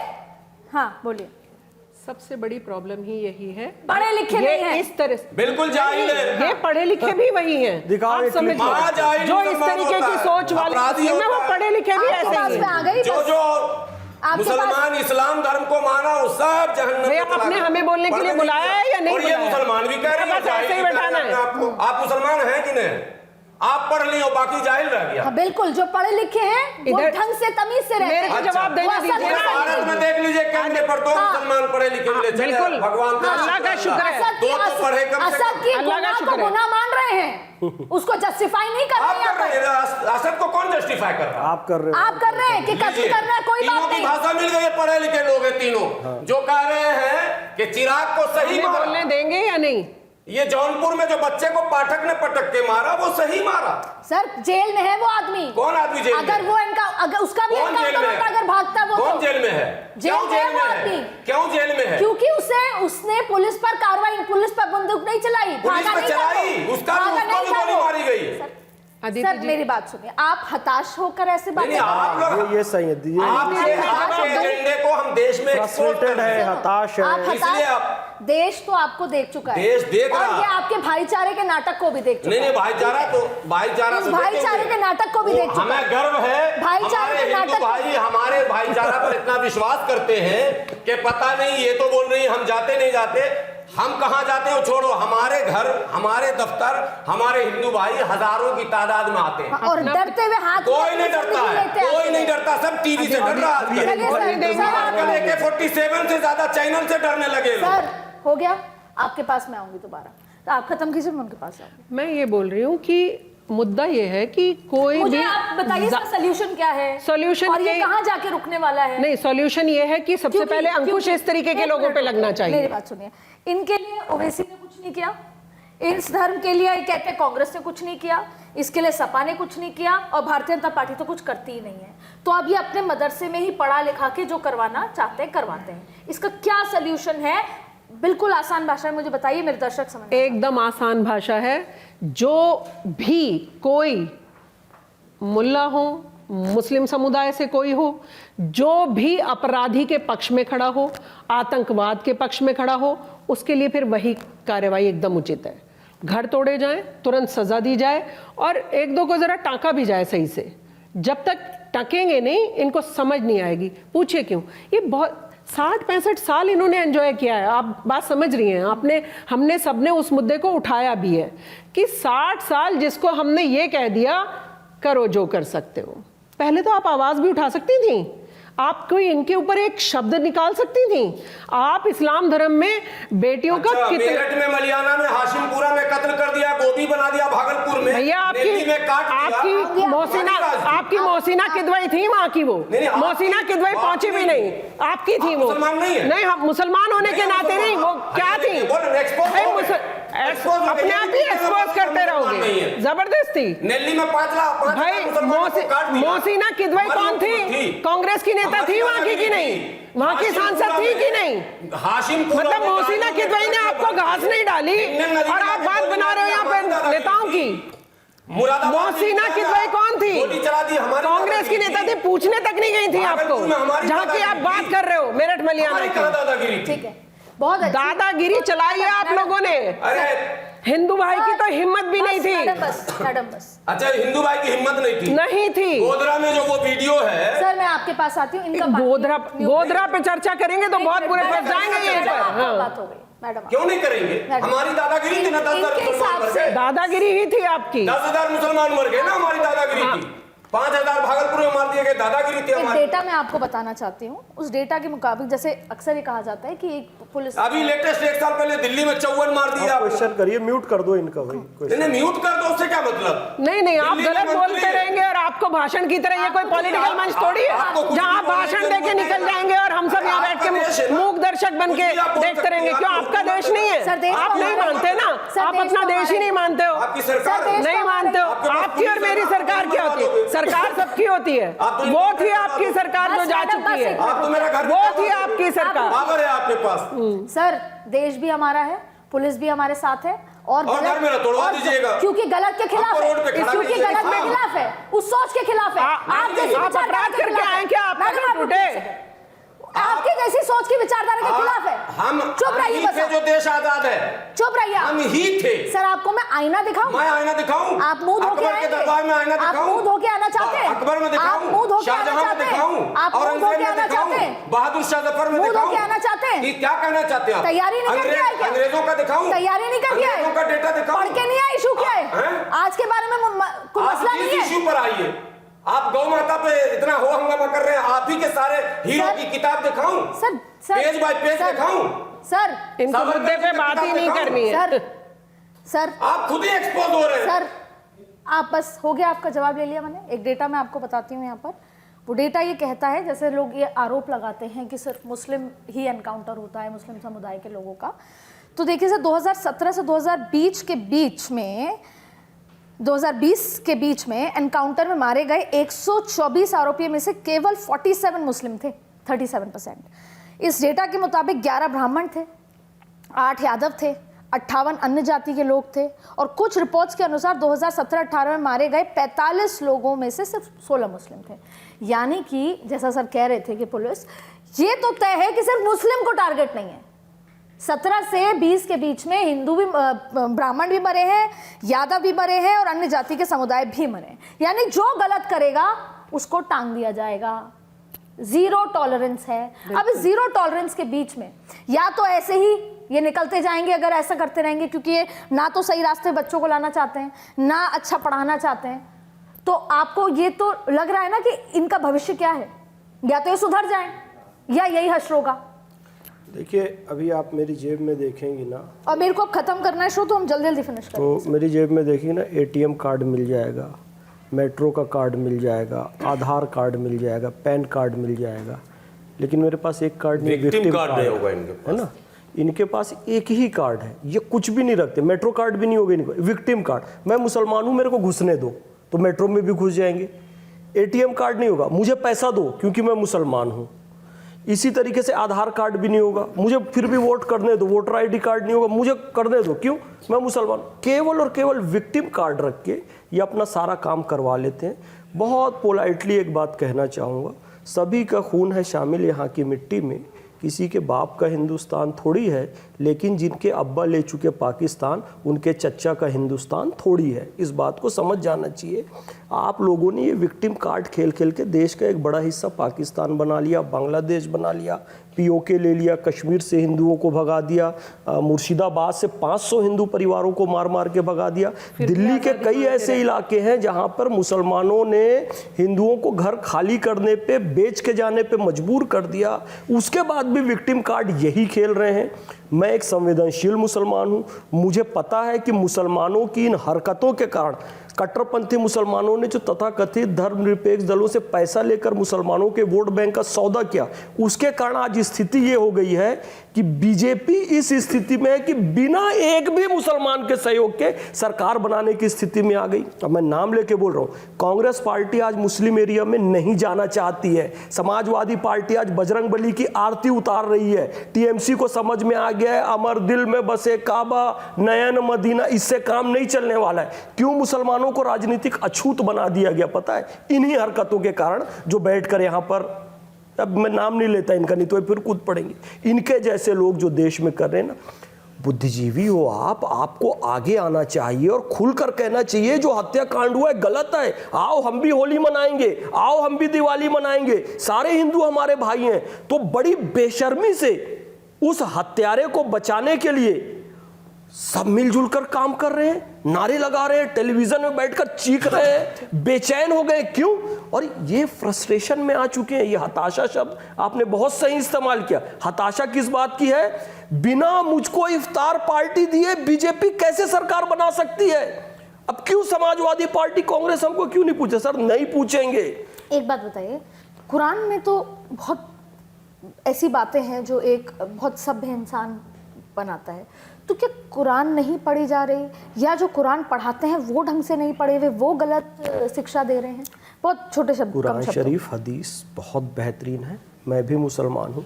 हाँ बोलिए। सबसे बड़ी प्रॉब्लम ही यही है, पढ़े लिखे ये नहीं हैं। इस तरह से बिल्कुल जाहिल है। ये पढ़े लिखे भी वही हैं। दिखाओ आप एक समझिए, क्लिप। महाजाहिल जो इस मुसलमान तरीके होता की है, सोच वाले अपराधी में वो होता है। पढ़े लिखे भी आपके ऐसे पास ही में आ हैं। गई जो बस। जो आपके मुसलमान इस्लाम धर्म को माना वो सब जहन्नम भैया, में चला आपने गया। हमें बोलने के लिए पढ़ने बुलाया है या नहीं और ये बुलाया? मुसलमान भी कह रही है, बस ऐसे ही जाहिल भी कह बैठाना रहे हैं है। आपको। आप मुसलमान हैं कि नहीं? आप पढ़ ली हो, बाकी जाहिल रह गया। हाँ, बिल्कुल, जो पढ़े लिखे हैं वो इधर- ढंग से तमीज से रहते मेरे हैं। को जवाब देने वो असल दीजिए में ना। भारत में देख लीजिए कैमरे पर दो हाँ। मुसलमान पढ़े लिखे मिले। चले, बिल्कुल। भगवान का अल्लाह का शुक्र है। असद दो तो पढ़े कम से असद कम। की अल्लाह का गुनाह को शुक्र है। गुनाह मान रहे हैं, उसको जस्टिफाई नहीं कर आप रहे हैं कर रहे यहाँ हैं, असद को कौन जस्टिफाई कर रहा है? आप कर रहे पर। हो। आप कर रहे हैं कि कत्ल लीजिए, करना है, कोई तीनों बात की नहीं। भाषा मिल गई है, पढ़े लिखे लोग हैं तीनों, जो कह रहे हैं कि चिराग को सही हमें मारा। बोलने देंगे या नहीं? ये जौनपुर में जो बच्चे को पाठक ने पटक के मारा वो सही मारा। सर जेल में है वो आदमी। कौन आदमी जेल में? अगर वो इनका अगर उसका भी कौन जेल एनकाउंटर में होता, है? अगर भागता वो कौन तो। जेल में है? जेल क्यों में है जेल वो में आदमी। है? क्यों जेल में है? क्योंकि उसने पुलिस पर कार्रवाई, पुलिस पर बंदूक नहीं चलाई, पुलिस भागा पर नहीं था चलाई, वो। उसका भागा उसको नहीं भी था गोली वो। मारी गई। अदिति सर जी, मेरी बात सुनिए, आप हताश होकर ऐसे बातें नहीं, कर रहे हैं। आप लोग ये सही है। ये आपके एजेंडे को हम देश में एक्सपोर्ट कर फ्रस्ट्रेटेड रहे है, हैं। हताश आप है। इसलिए हताश, देश तो आपको देख चुका है, देश देख और रहा। ये आपके भाईचारे के नाटक को भी देख चुका नहीं है। नहीं, भाईचारा तो भाईचारा इस तो भाईचारे देखेंगे। के नाटक को भी वो देख चुका हमें है। गर्व है, भाईचारे हमारे के हिंदू नाटक- भाई हमारे भाईचारा पर इतना विश्वास करते हैं कि पता नहीं ये तो बोल रही है हम जाते नहीं जाते, हम कहाँ जाते हो छोड़ो, हमारे घर, हमारे दफ्तर, हमारे हिंदू भाई हजारों की तादाद में आते हैं। और डरते हुए हाथ में कोई नहीं अपनी डरता जिंदगी है, लेते हैं कोई आपके नहीं लिए। डरता, सब टीवी से डर रहा है आजकल। चलिए सर, आजकल AK-47 से ज्यादा चैनल से डरने लगे लोग। सर हो गया, आपके पास मैं आऊंगी दोबारा, तो आप खत्म कीजिए, मैं उनके पास आऊंगी। मैं ये बोल रही हूँ कि मुद्दा ये है कि कोई मुझे भी आप बताइए इसका सोल्यूशन क्या है? Solution और ये के- कहाँ जाके रुकने वाला है? नहीं, सॉल्यूशन ये है कि सबसे क्योंकि- पहले अंकुश क्योंकि- इस तरीके के एक लोगों पे मिनट, लगना मेरी चाहिए। बात सुनिए, इनके लिए ओवैसी ने कुछ नहीं किया, इस धर्म के लिए ये कहते हैं कांग्रेस ने कुछ नहीं किया, इसके लिए सपा ने कुछ नहीं किया, और भारतीय जनता पार्टी तो कुछ करती ही नहीं है। तो अब ये अपने मदरसे में ही पढ़ा लिखा के जो करवाना चाहते हैं करवाते हैं। इसका क्या सोल्यूशन है? बिल्कुल आसान भाषा में मुझे बताइए, मेरे दर्शक समझ। एकदम आसान भाषा है। जो भी कोई मुल्ला हो, मुस्लिम समुदाय से कोई हो, जो भी अपराधी के पक्ष में खड़ा हो, आतंकवाद के पक्ष में खड़ा हो, उसके लिए फिर वही कार्रवाई एकदम उचित है। घर तोड़े जाएं, तुरंत सजा दी जाए, और एक दो को जरा टाँका भी जाए सही से। जब तक टकेंगे नहीं, इनको समझ नहीं आएगी। पूछिए क्यों? ये बहुत 60-65 साल इन्होंने एंजॉय किया है। आप बात समझ रही हैं? आपने, हमने सबने उस मुद्दे को उठाया भी है कि 60 साल जिसको हमने ये कह दिया करो जो कर सकते हो, पहले तो आप आवाज भी उठा सकती थी, आप कोई इनके ऊपर एक शब्द निकाल सकती थी। आप इस्लाम धर्म में बेटियों का मेरठ में, मलियाना में, हाशिमपुरा में कत्ल कर दिया, गोभी बना दिया, भागलपुर में भैया दिल्ली में काट दिया। आपकी मोहसिना किदवई थी वहां की, वो मोहसिना किदवई पहुंची भी नहीं, आपकी थी वो। मुसलमान नहीं है? नहीं, हम मुसलमान होने के नाते नहीं, वो क्या थी? अपने आप ही एक्सपोज करते रहोगे जबरदस्ती। दिल्ली में 5 लाख भाई मोहसिना किदवई कौन थी? कांग्रेस की नेता थी वहां की कि नहीं? वहां की सांसद थी कि नहीं? हाशिमपुरा मतलब मोहसिना किदवई ने आपको घास नहीं डाली और आप बात बना रहे हो यहाँ पे नेताओं की। मोहसिना किदवई कौन थी? कांग्रेस की नेता थी, पूछने तक नहीं गई थी आपको, जहाँ की आप बात कर रहे हो मेरठ मलियाना की। ठीक है, बहुत दादागिरी चलाई है आप लोगों ने। हिंदू भाई की तो हिम्मत भी नहीं थी। मैडम बस। अच्छा, हिंदू भाई की हिम्मत नहीं थी? नहीं थी। गोधरा में जो वो वीडियो है, सर मैं आपके पास आती हूँ, इनका गोधरा पे चर्चा करेंगे तो बहुत बुरे फंस जाएंगे यहीं पर। बात हो गई मैडम। क्यों नहीं करेंगे? हमारी दादागिरी थी ना, 10,000 मुसलमान मर गए। दादागिरी ही थी आपकी। 10,000 मुसलमान मर गए ना, हमारी दादागिरी थी। 5,000 भागलपुर में मार दिए गए, दादागिरी थी हमारी। डेटा मैं आपको बताना चाहती हूँ, उस डेटा के मुताबिक जैसे अक्सर ये कहा जाता है कि एक पुलिस अभी लेटेस्ट 1 साल पहले दिल्ली में 54 मार दिया। क्वेश्चन करिए, म्यूट कर दो इनका भाई। नहीं, म्यूट कर दो, उससे क्या मतलब? नहीं, आप गलत बोलते रहेंगे और आपको भाषण की तरह ये कोई पॉलिटिकल मंच थोड़ी है जहाँ आप भाषण देके निकल जाएंगे और हम सब यहाँ बैठ के मूक दर्शक बन के देखते रहेंगे। क्यों आपका देश नहीं है? आप नहीं मानते ना, आप अपना देश ही नहीं मानते हो, आपकी सरकार नहीं मानते हो। आपकी और मेरी सरकार क्या होती है? सरकार सबकी होती है। वो थी आपकी सरकार जो जा चुकी है, वो थी आपकी सरकार। पावर है आपके पास। सर देश भी हमारा है, पुलिस भी हमारे साथ है, और घर में तोड़वा दीजिएगा, क्योंकि गलत के खिलाफ है, क्योंकि गलत के खिलाफ है, उस सोच के खिलाफ है। आप जैसी अपराध करके आए क्या? आपका टूटे आपकी जैसी सोच की विचारधारा के खिलाफ है। हम चुप रहिए बस। जो देश आजाद है, चुप रहिए। हम ही थे। सर आपको मैं आईना दिखाऊं? मैं आईना दिखाऊं? आप मुंह धो के आएंगे? दरबार में आईना दिखाऊं? आप मुंह धो के आना चाहते हैं? अकबर में दिखाऊं? आप मुंह धो के आना शाहजहां में चाहते हैं? दिखाऊं? आप मुंह धो के आना चाहते हैं? बहादुर शाह जफर में मुंह धो दिखाऊं? के आना चाहते हैं? ये क्या कहना चाहते हैं? तैयारी नहीं करके आए क्या? अंग्रेजों का दिखाऊं? तैयारी नहीं करके आए? अंग्रेजों का डेटा दिखाऊं? पढ़ के नहीं आए? इशू क्या है? आज के बारे में कोई मसला नहीं है। इशू पर आइए। आप गौ माता पे इतना हो हंगामा कर रहे हैं, आप ही के सारे हीरो की किताब दिखाऊं? सर पेज बाय पेज दिखाऊं? सर इनको मुद्दे पे बात ही नहीं करनी है। सर आप खुद ही एक्सपोज हो रहे हैं। सर आप बस हो गया, आपका जवाब ले लिया मैंने। एक डेटा मैं आपको बताती हूँ यहाँ पर। वो डेटा ये कहता है, जैसे लोग ये आरोप लगाते हैं कि सिर्फ मुस्लिम ही एनकाउंटर होता है, मुस्लिम समुदाय के लोगों का, तो देखिए सर 2017 से 2020 के बीच में एनकाउंटर में मारे गए 124 आरोपियों में से केवल 47 मुस्लिम थे, 37%। इस डेटा के मुताबिक 11 ब्राह्मण थे, 8 यादव थे, 58 अन्य जाति के लोग थे, और कुछ रिपोर्ट्स के अनुसार 2017-18 में मारे गए 45 लोगों में से सिर्फ 16 मुस्लिम थे। यानी कि जैसा सर कह रहे थे कि पुलिस, ये तो तय है कि सिर्फ मुस्लिम को टारगेट नहीं है। 17 से 20 के बीच में हिंदू भी, ब्राह्मण भी मरे हैं, यादव भी मरे हैं, और अन्य जाति के समुदाय भी मरे हैं। यानी जो गलत करेगा उसको टांग दिया जाएगा। जीरो टॉलरेंस है। अब इस जीरो टॉलरेंस के बीच में या तो ऐसे ही ये निकलते जाएंगे अगर ऐसा करते रहेंगे, क्योंकि ये ना तो सही रास्ते बच्चों को लाना चाहते हैं, ना अच्छा पढ़ाना चाहते हैं, तो आपको ये तो लग रहा है ना कि इनका भविष्य क्या है। या तो ये सुधर जाएं या यही हश्र होगा। देखिए अभी आप मेरी जेब में देखेंगी ना, और मेरे को खत्म करना है शो, तो हम जल्दी जल्दी फिनिश करें। तो मेरी जेब में देखिए ना, ATM कार्ड मिल जाएगा, मेट्रो का कार्ड मिल जाएगा, आधार कार्ड मिल जाएगा, पैन कार्ड मिल जाएगा, लेकिन मेरे पास एक कार्ड नहीं, विक्टिम कार्ड नहीं होगा इनके पास, है ना। इनके पास एक ही कार्ड है, ये कुछ भी नहीं रखते, मेट्रो कार्ड भी नहीं होगा इनको, विक्टिम कार्ड। मैं मुसलमान हूँ, मेरे को घुसने दो, तो मेट्रो में भी घुस जाएंगे। ATM कार्ड नहीं होगा, मुझे पैसा दो क्योंकि मैं मुसलमान हूँ। इसी तरीके से आधार कार्ड भी नहीं होगा, मुझे फिर भी वोट करने दो, वोटर ID कार्ड नहीं होगा, मुझे करने दो, क्यों, मैं मुसलमान। केवल और केवल विक्टिम कार्ड रख के ये अपना सारा काम करवा लेते हैं। बहुत पोलाइटली एक बात कहना चाहूँगा, सभी का खून है शामिल यहाँ की मिट्टी में, किसी के बाप का हिंदुस्तान थोड़ी है, लेकिन जिनके अब्बा ले चुके पाकिस्तान, उनके चच्चा का हिंदुस्तान थोड़ी है। इस बात को समझ जाना चाहिए। आप लोगों ने ये विक्टिम कार्ड खेल खेल के देश का एक बड़ा हिस्सा पाकिस्तान बना लिया, बांग्लादेश बना लिया, पीओके ले लिया, कश्मीर से हिंदुओं को भगा दिया, मुर्शिदाबाद से 500 हिंदू परिवारों को मार मार के भगा दिया। दिल्ली के कई ऐसे इलाके हैं जहां पर मुसलमानों ने हिंदुओं को घर खाली करने पे, बेच के जाने पे मजबूर कर दिया। उसके बाद भी विक्टिम कार्ड यही खेल रहे हैं। मैं एक संवेदनशील मुसलमान हूं, मुझे पता है कि मुसलमानों की इन हरकतों के कारण कट्टरपंथी मुसलमानों ने जो तथाकथित धर्मनिरपेक्ष दलों से पैसा लेकर मुसलमानों के वोट बैंक का सौदा किया, उसके कारण आज स्थिति ये हो गई है कि बीजेपी इस स्थिति में है कि बिना एक भी मुसलमान के सहयोग के सरकार बनाने की स्थिति में आ गई। अब मैं नाम लेके बोल रहा हूं, कांग्रेस पार्टी आज मुस्लिम एरिया में नहीं जाना चाहती है, समाजवादी पार्टी आज बजरंगबली की आरती उतार रही है, टीएमसी को समझ में आ गया है अमर दिल में बसे काबा नयन मदीना, इससे काम नहीं चलने वाला है। क्यों मुसलमानों को राजनीतिक अछूत बना दिया गया पता है? इन्हीं हरकतों के कारण जो बैठकर यहां पर, अब मैं नाम नहीं लेता इनका, नहीं तो फिर कूद पड़ेंगे, इनके जैसे लोग जो देश में कर रहे हैं ना। बुद्धिजीवी हो आप, आपको आगे आना चाहिए और खुलकर कहना चाहिए जो हत्याकांड हुआ है गलत है, आओ हम भी होली मनाएंगे, आओ हम भी दिवाली मनाएंगे, सारे हिंदू हमारे भाई हैं। तो बड़ी बेशर्मी से उस हत्यारे को बचाने के लिए सब मिलजुल कर काम कर रहे हैं, नारे लगा रहे हैं, टेलीविजन में बैठकर चीख रहे हैं, बेचैन हो गए। क्यों? और ये फ्रस्ट्रेशन में आ चुके हैं। ये हताशा शब्द आपने बहुत सही इस्तेमाल किया। हताशा किस बात की है? बिना मुझको इफ्तार पार्टी दिए बीजेपी कैसे सरकार बना सकती है? अब क्यों समाजवादी पार्टी, कांग्रेस हमको क्यों नहीं पूछे? सर नहीं पूछेंगे। एक बात बताइए, कुरान में तो बहुत ऐसी बातें हैं जो एक बहुत सभ्य इंसान बनाता है, तो क्या कुरान नहीं पढ़ी जा रही, या जो कुरान पढ़ाते हैं वो ढंग से नहीं पढ़े हुए, वो गलत शिक्षा दे रहे हैं? बहुत छोटे शब्द, कुरान शरीफ हदीस बहुत बेहतरीन है, मैं भी मुसलमान हूँ।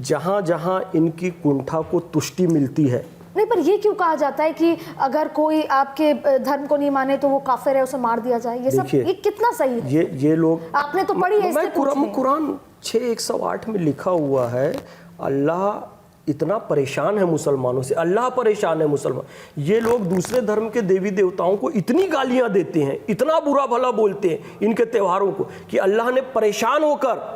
जहाँ जहाँ इनकी कुंठा को तुष्टि मिलती है, नहीं, पर ये क्यों कहा जाता है कि अगर कोई आपके धर्म को नहीं माने तो वो काफिर है, उसे मार दिया जाए? ये सब ये कितना सही है? ये लोग, आपने तो पढ़ी है, कुरान 6:108 में लिखा हुआ है, अल्लाह इतना परेशान है मुसलमानों से, अल्लाह परेशान है मुसलमान। ये लोग दूसरे धर्म के देवी देवताओं को इतनी गालियां देते हैं, इतना बुरा भला बोलते हैं इनके त्योहारों को, कि अल्लाह ने परेशान होकर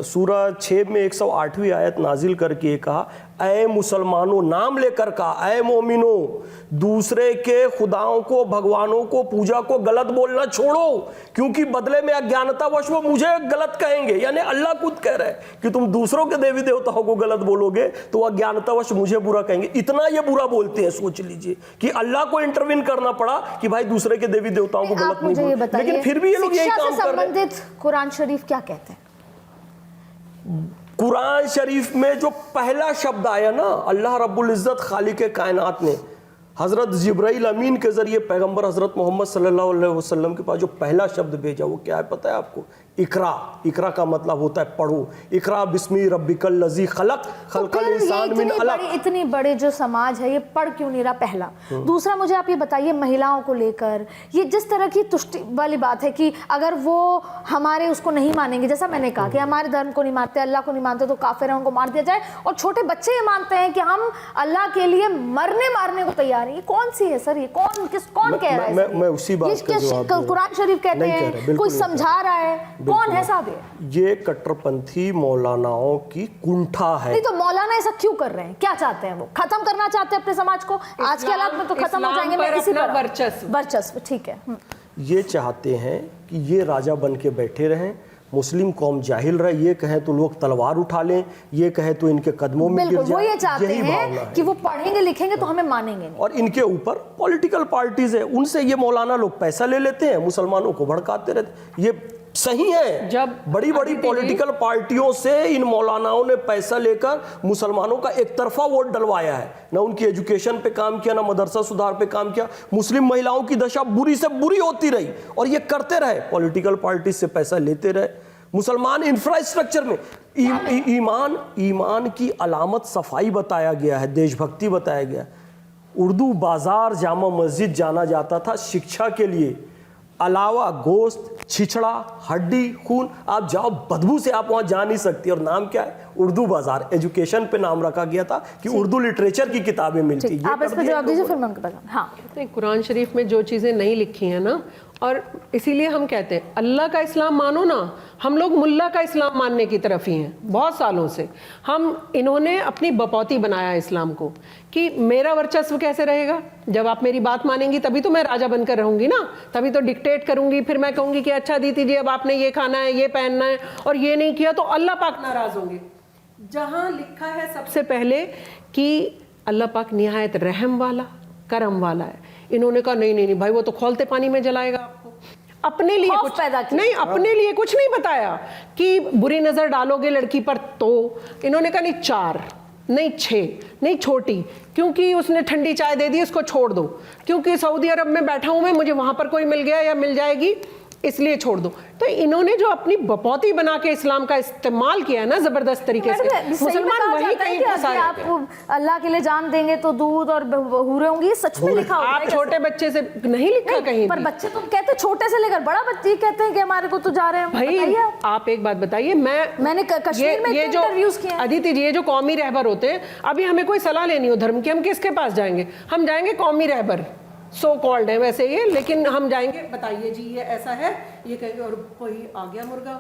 सूरा 6 में 108वीं आयत नाजिल करके कहा, ऐ मुसलमानों, नाम लेकर कहा, ऐ मोमिनो, दूसरे के खुदाओं को, भगवानों को, पूजा को गलत बोलना छोड़ो, क्योंकि बदले में अज्ञानतावश वो मुझे गलत कहेंगे। यानी अल्लाह खुद कह रहा है कि तुम दूसरों के देवी देवताओं को गलत बोलोगे तो अज्ञानतावश मुझे बुरा कहेंगे। इतना ये बुरा बोलते हैं, सोच लीजिए कि अल्लाह को इंटरवीन करना पड़ा कि भाई दूसरे के देवी देवताओं को गलत नहीं बोलो, लेकिन फिर भी ये लोग यही काम कर रहे हैं। कुरान शरीफ क्या कहते हैं? कुरान शरीफ में जो पहला शब्द आया ना, अल्लाह रब्बुल इज्जत खालिक कायनात ने हजरत जिब्राइल अमीन के जरिए पैगंबर हजरत मोहम्मद सल्लल्लाहु अलैहि वसल्लम के पास जो पहला शब्द भेजा, वो क्या है पता है आपको? इकरा। इकरा का मतलब होता है पढ़ो। इकरा बिस्मी रब्बिकल लजी खलक खलकल इंसान मिन अलक। इतनी बड़े जो समाज है, ये पढ़ क्यों नहीं रहा? पहला। दूसरा, मुझे आप ये बताइए, महिलाओं को लेकर ये जिस तरह की तुष्टि वाली बात है कि अगर वो हमारे उसको नहीं मानेंगे, जैसा मैंने कहा कि हमारे धर्म को नहीं मानते, अल्लाह को नहीं मानते, तो काफिर हैं, उनको मार दिया जाए। और छोटे बच्चे ये मानते हैं कि हम अल्लाह के लिए मरने मारने को तैयार हैं। ये कौन सी है सर? ये कौन कह रहा है? मैं उसी बात का जवाब, कुरान शरीफ कहते हैं, कोई समझा रहा है, कौन है साहब? ये कट्टरपंथी मौलानाओं की कुंठा है। नहीं तो मौलाना ऐसा क्यों कर रहे हैं? क्या चाहते हैं? वो खत्म करना चाहते हैं अपने समाज को? आज के हालात में तो खत्म हो जाएंगे। मैं इसी पर वर्चस्व, ठीक है। ये चाहते हैं कि ये राजा बन के बैठे रहें, मुस्लिम कौम जाहिल रहे, ये कहें तो लोग तलवार उठा लें, ये कहें तो इनके कदमों में गिर जाए। वो ये चाहते हैं कि वो पढ़ेंगे लिखेंगे तो हमें मानेंगे नहीं। और इनके ऊपर पॉलिटिकल पार्टीज है, उनसे ये मौलाना लोग पैसा ले लेते हैं, मुसलमानों को भड़काते रहते। ये सही है। जब बड़ी बड़ी पॉलिटिकल पार्टियों से इन मौलानाओं ने पैसा लेकर मुसलमानों का एक तरफा वोट डलवाया है, ना उनकी एजुकेशन पे काम किया, ना मदरसा सुधार पे काम किया। मुस्लिम महिलाओं की दशा बुरी से बुरी होती रही और ये करते रहे, पॉलिटिकल पार्टी से पैसा लेते रहे। मुसलमान इंफ्रास्ट्रक्चर में ईमान की अलामत सफाई बताया गया है, देशभक्ति बताया गया। उर्दू बाजार जामा मस्जिद जाना जाता था शिक्षा के लिए। अलावा गोश्त, छिछड़ा, हड्डी, खून, आप जाओ बदबू से आप वहां जा नहीं सकती। और नाम क्या है? उर्दू बाजार। एजुकेशन पे नाम रखा गया था कि उर्दू लिटरेचर की किताबें मिलती। ठीक, आप इस पर जवाब दीजिए, फिर मैं उनके पास। हाँ, तो कुरान शरीफ में जो चीज़ें नहीं लिखी हैं ना, और इसीलिए हम कहते हैं अल्लाह का इस्लाम मानो ना। हम लोग मुल्ला का इस्लाम मानने की तरफ ही हैं बहुत सालों से। इन्होंने अपनी बपौती बनाया इस्लाम को कि मेरा वर्चस्व कैसे रहेगा। जब आप मेरी बात मानेंगी तभी तो मैं राजा बनकर रहूंगी ना, तभी तो डिक्टेट करूंगी। फिर मैं कहूंगी कि अच्छा दीदी जी अब आपने ये खाना है, ये पहनना है, और ये नहीं किया तो अल्लाह पाक नाराज होंगे। जहां लिखा है सबसे पहले कि अल्लाह पाक निहायत रहम वाला, करम वाला है, इन्होंने कहा नहीं नहीं नहीं भाई, वो तो खौलते पानी में जलाएगा आपको। अपने लिए खौफ कुछ पैदा किया। नहीं, अपने लिए कुछ नहीं बताया कि बुरी नजर डालोगे लड़की पर तो इन्होंने कहा नहीं 4 नहीं 6 नहीं छोटी, क्योंकि उसने ठंडी चाय दे दी उसको छोड़ दो, क्योंकि सऊदी अरब में बैठा हूं मैं, मुझे वहां पर कोई मिल गया या मिल जाएगी इसलिए छोड़ दो। तो इन्होंने जो अपनी बपौती बना के इस्लाम का इस्तेमाल किया है ना जबरदस्त तरीके से, मुसलमान वही कहीं फंसा आप अल्लाह के लिए जान देंगे तो दूध और हूरें होंगी, ये सच में लिखा होता है। आप छोटे बच्चे से नहीं लिखा कहीं पर भी। बच्चे तो कहते छोटे से लेकर बड़ा बच्चे कहते हैं कि हमारे को तो जा रहे हैं। भाई आप एक बात बताइए, मैंने कश्मीर में ये जो इंटरव्यूज किए हैं। अदिति जी, ये जो कौमी रहबर होते हैं, अभी हमें कोई सलाह लेनी हो धर्म की, हम किसके पास जाएंगे? हम जाएंगे कौमी रहबर, सो कॉल्ड है वैसे ये, लेकिन हम जाएंगे बताइए जी ये ऐसा है, ये कहेंगे और कोई आ गया मुर्गा।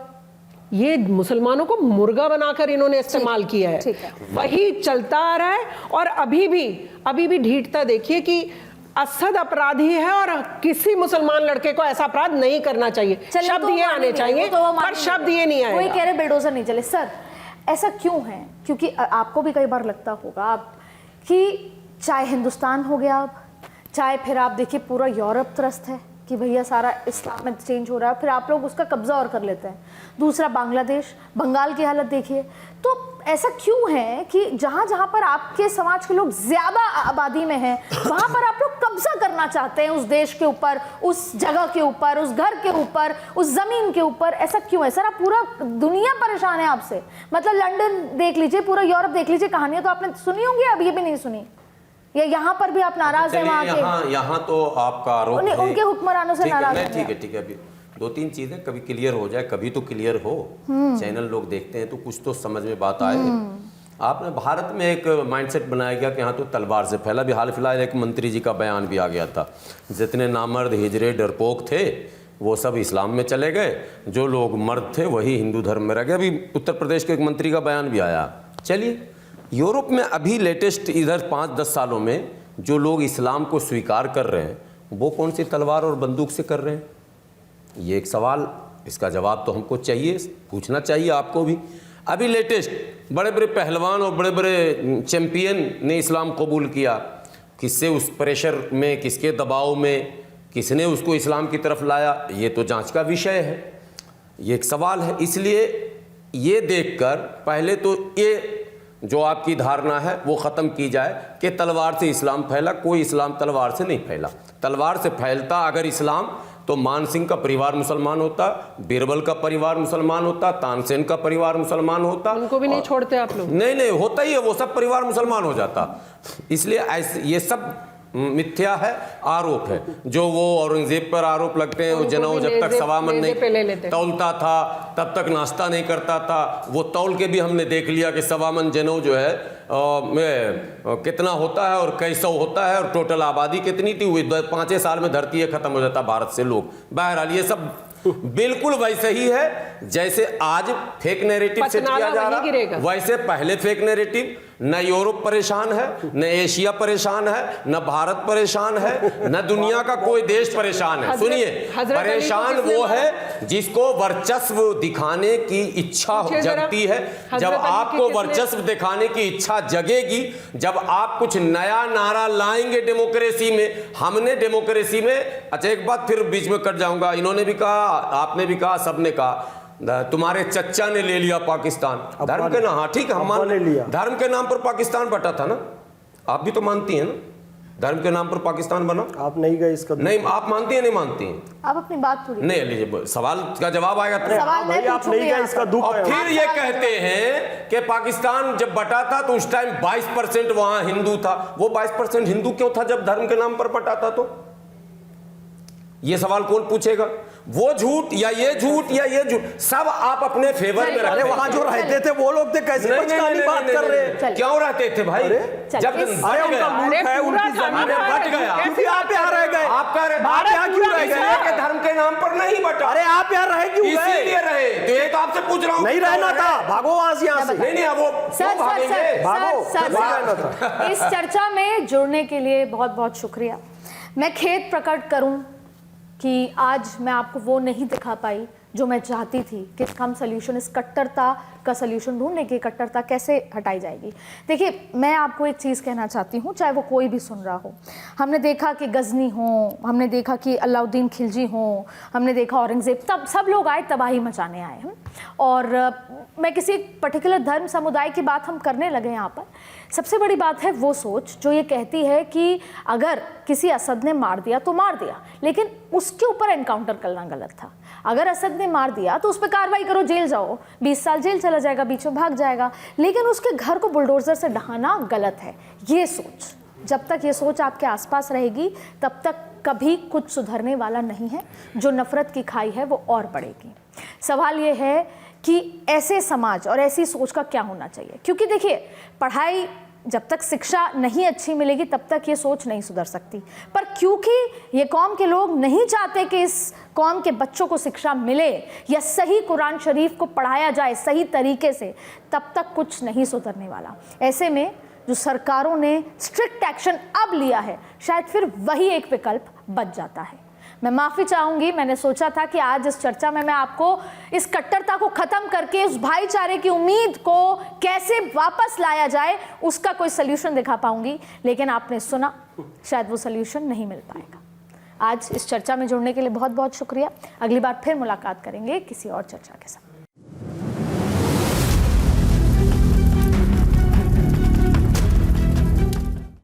ये मुसलमानों को मुर्गा बनाकर इन्होंने इस्तेमाल किया है, वही चलता आ रहा है। और अभी भी ढीठता देखिए कि असद अपराधी है और किसी मुसलमान लड़के को ऐसा अपराध नहीं करना चाहिए। शब्द ये आने चाहिए पर शब्द ये नहीं आएगा। वही कह रहे बिल्डोजर नहीं चले। सर ऐसा क्यों है? क्योंकि आपको भी कई बार लगता होगा कि चाहे हिंदुस्तान हो गया, अब चाहे फिर आप देखिए पूरा यूरोप त्रस्त है कि भैया सारा इस्लाम में चेंज हो रहा है, फिर आप लोग उसका कब्जा और कर लेते हैं। दूसरा बांग्लादेश, बंगाल की हालत देखिए। तो ऐसा क्यों है कि जहाँ जहाँ पर आपके समाज के लोग ज्यादा आबादी में हैं, वहाँ पर आप लोग कब्जा करना चाहते हैं उस देश के ऊपर, उस जगह के ऊपर, उस घर के ऊपर, उस जमीन के ऊपर? ऐसा क्यों है सर? आप पूरा दुनिया परेशान है आपसे। मतलब लंदन देख लीजिए, पूरा यूरोप देख लीजिए, कहानियां तो आपने सुनी होंगी, अब ये भी नहीं सुनी, या यहाँ पर भी आप नाराज हैं वहाँ के? यहाँ तो आपका आरोप है उनके हुक्मरानों से नाराज हैं। ठीक है, अभी 2-3 चीजें कभी क्लियर हो जाए, कभी तो क्लियर हो, चैनल लोग देखते हैं तो कुछ तो समझ में बात आए। आपने भारत में एक माइंडसेट बनाया गया कि यहाँ तो तलवार से फैला। भी हाल फिलहाल एक मंत्री जी का बयान भी आ गया था, जितने नामर्द हिजरे डरपोक थे वो सब इस्लाम में चले गए, जो लोग मर्द थे वही हिंदू धर्म में रह गए। अभी उत्तर प्रदेश के एक मंत्री का बयान भी आया। चलिए, यूरोप में अभी लेटेस्ट इधर 5-10 सालों में जो लोग इस्लाम को स्वीकार कर रहे हैं वो कौन सी तलवार और बंदूक से कर रहे हैं? ये एक सवाल, इसका जवाब तो हमको चाहिए, पूछना चाहिए आपको भी। अभी लेटेस्ट बड़े बड़े पहलवान और बड़े बड़े चैंपियन ने इस्लाम कबूल किया। किससे उस प्रेशर में, किसके दबाव में, किसने उसको इस्लाम की तरफ लाया, ये तो जांच का विषय है, ये एक सवाल है। इसलिए ये देखकर पहले तो ये जो आपकी धारणा है वो ख़त्म की जाए कि तलवार से इस्लाम फैला। कोई इस्लाम तलवार से नहीं फैला। तलवार से फैलता अगर इस्लाम तो मान सिंह का परिवार मुसलमान होता, बीरबल का परिवार मुसलमान होता, तानसेन का परिवार मुसलमान होता। उनको भी नहीं छोड़ते आप लोग? नहीं होता ही है, वो सब परिवार मुसलमान हो जाता। इसलिए ऐसे ये सब मिथ्या है, आरोप है। जो वो औरंगजेब पर आरोप लगते हैं, वो जनाओ जब तक सवामन नहीं तौलता था तब तक नाश्ता नहीं करता था। वो तौल के भी हमने देख लिया कि सवामन जनेऊ जो है कितना होता है और कैसा होता है, और टोटल आबादी कितनी थी, वो 5 साल में धरती खत्म हो जाता भारत से लोग। बहरहाल ये सब बिल्कुल वैसे ही है जैसे आज फेक नैरेटिव सेट किया जा रहा, वैसे पहले फेक नैरेटिव। न यूरोप परेशान है, न एशिया परेशान है, न भारत परेशान है, न दुनिया का कोई देश परेशान है। सुनिए, परेशान वो है जिसको वर्चस्व दिखाने की इच्छा जगती है। जब आपको वर्चस्व दिखाने की इच्छा जगेगी, जब आप कुछ नया नारा लाएंगे डेमोक्रेसी में। हमने डेमोक्रेसी में, अच्छा एक बात फिर बीच में कट जाऊंगा, इन्होंने भी कहा, आपने भी कहा, सबने कहा तुम्हारे चच्चा ने ले लिया पाकिस्तान धर्म के नाम। हाँ ठीक है, हम मान लिया, धर्म के नाम पर पाकिस्तान बटा था ना, आप भी तो मानती हैं ना, धर्म के नाम पर पाकिस्तान बना। आप नहीं गए इसका? नहीं, आप मानती हैं नहीं मानती हैं? आप अपनी बात पूरी नहीं लीजिए, सवाल का जवाब आएगा तो भाई आप नहीं गए इसका दुख। और फिर ये कहते हैं कि पाकिस्तान जब बटा था तो उस टाइम 22% वहां हिंदू था। वो 22% हिंदू क्यों था जब धर्म के नाम पर बटा था? तो ये सवाल कौन पूछेगा? वो झूठ या ये झूठ या ये झूठ, सब आप अपने फेवर में चलिए, रखते अरे हैं। वहां जो रहते थे वो लोग थे, कैसे नहीं, बचकानी नहीं, बात नहीं, कर नहीं, रहे नहीं, हैं? चलिए। क्यों रहते थे भाई? चलिए, जब इस- अरे बच उनका गया, मुल्क है, पूरा उनकी खाना जमीन है, खा बच रहे गया, हैं। क्योंकि आप यहाँ रह गए। आपका आप यहाँ क्यों रह गए? इसलिए कि धर्म के नाम पर नहीं बटा। अरे आप यहाँ रह क्यों गए? इसीलिए रहे, तो ये तो आपसे पूछ रहा हूँ। नहीं रहना था, भागो वहां से, यहाँ से। नहीं नहीं, अब वो सर क्यों भागेंगे? भागो, सर नहीं रहना था। इस चर्चा में जुड़ने के लिए बहुत बहुत शुक्रिया। मैं खेद प्रकट करूं कि आज मैं आपको वो नहीं दिखा पाई जो मैं चाहती थी कि हम सोल्यूशन, इस कट्टरता का सोल्यूशन ढूंढने की, कट्टरता कैसे हटाई जाएगी। देखिए, मैं आपको एक चीज़ कहना चाहती हूँ, चाहे वो कोई भी सुन रहा हो। हमने देखा कि गजनी हो, हमने देखा कि अलाउद्दीन खिलजी हो, हमने देखा औरंगजेब, तब सब लोग आए, तबाही मचाने आए हम। और मैं किसी पर्टिकुलर धर्म समुदाय की बात हम करने लगे यहाँ पर। सबसे बड़ी बात है वो सोच जो ये कहती है कि अगर किसी असद ने मार दिया तो मार दिया, लेकिन उसके ऊपर एनकाउंटर करना गलत था। अगर असद ने मार दिया तो उस पर कार्रवाई करो, जेल जाओ, 20 साल जेल चला जाएगा, बीच में भाग जाएगा, लेकिन उसके घर को बुलडोजर से ढहाना गलत है। ये सोच, जब तक ये सोच आपके आसपास रहेगी तब तक कभी कुछ सुधरने वाला नहीं है। जो नफरत की खाई है वो और बढ़ेगी। सवाल ये है कि ऐसे समाज और ऐसी सोच का क्या होना चाहिए, क्योंकि देखिए, पढ़ाई, जब तक शिक्षा नहीं अच्छी मिलेगी तब तक ये सोच नहीं सुधर सकती। पर क्योंकि ये कौम के लोग नहीं चाहते कि इस कौम के बच्चों को शिक्षा मिले या सही कुरान शरीफ को पढ़ाया जाए सही तरीके से, तब तक कुछ नहीं सुधरने वाला। ऐसे में जो सरकारों ने स्ट्रिक्ट एक्शन अब लिया है, शायद फिर वही एक विकल्प बच जाता है। मैं माफ़ी चाहूँगी, मैंने सोचा था कि आज इस चर्चा में मैं आपको इस कट्टरता को ख़त्म करके उस भाईचारे की उम्मीद को कैसे वापस लाया जाए उसका कोई सल्यूशन दिखा पाऊँगी, लेकिन आपने सुना, शायद वो सल्यूशन नहीं मिल पाएगा। आज इस चर्चा में जुड़ने के लिए बहुत बहुत शुक्रिया। अगली बार फिर मुलाकात करेंगे किसी और चर्चा के साथ।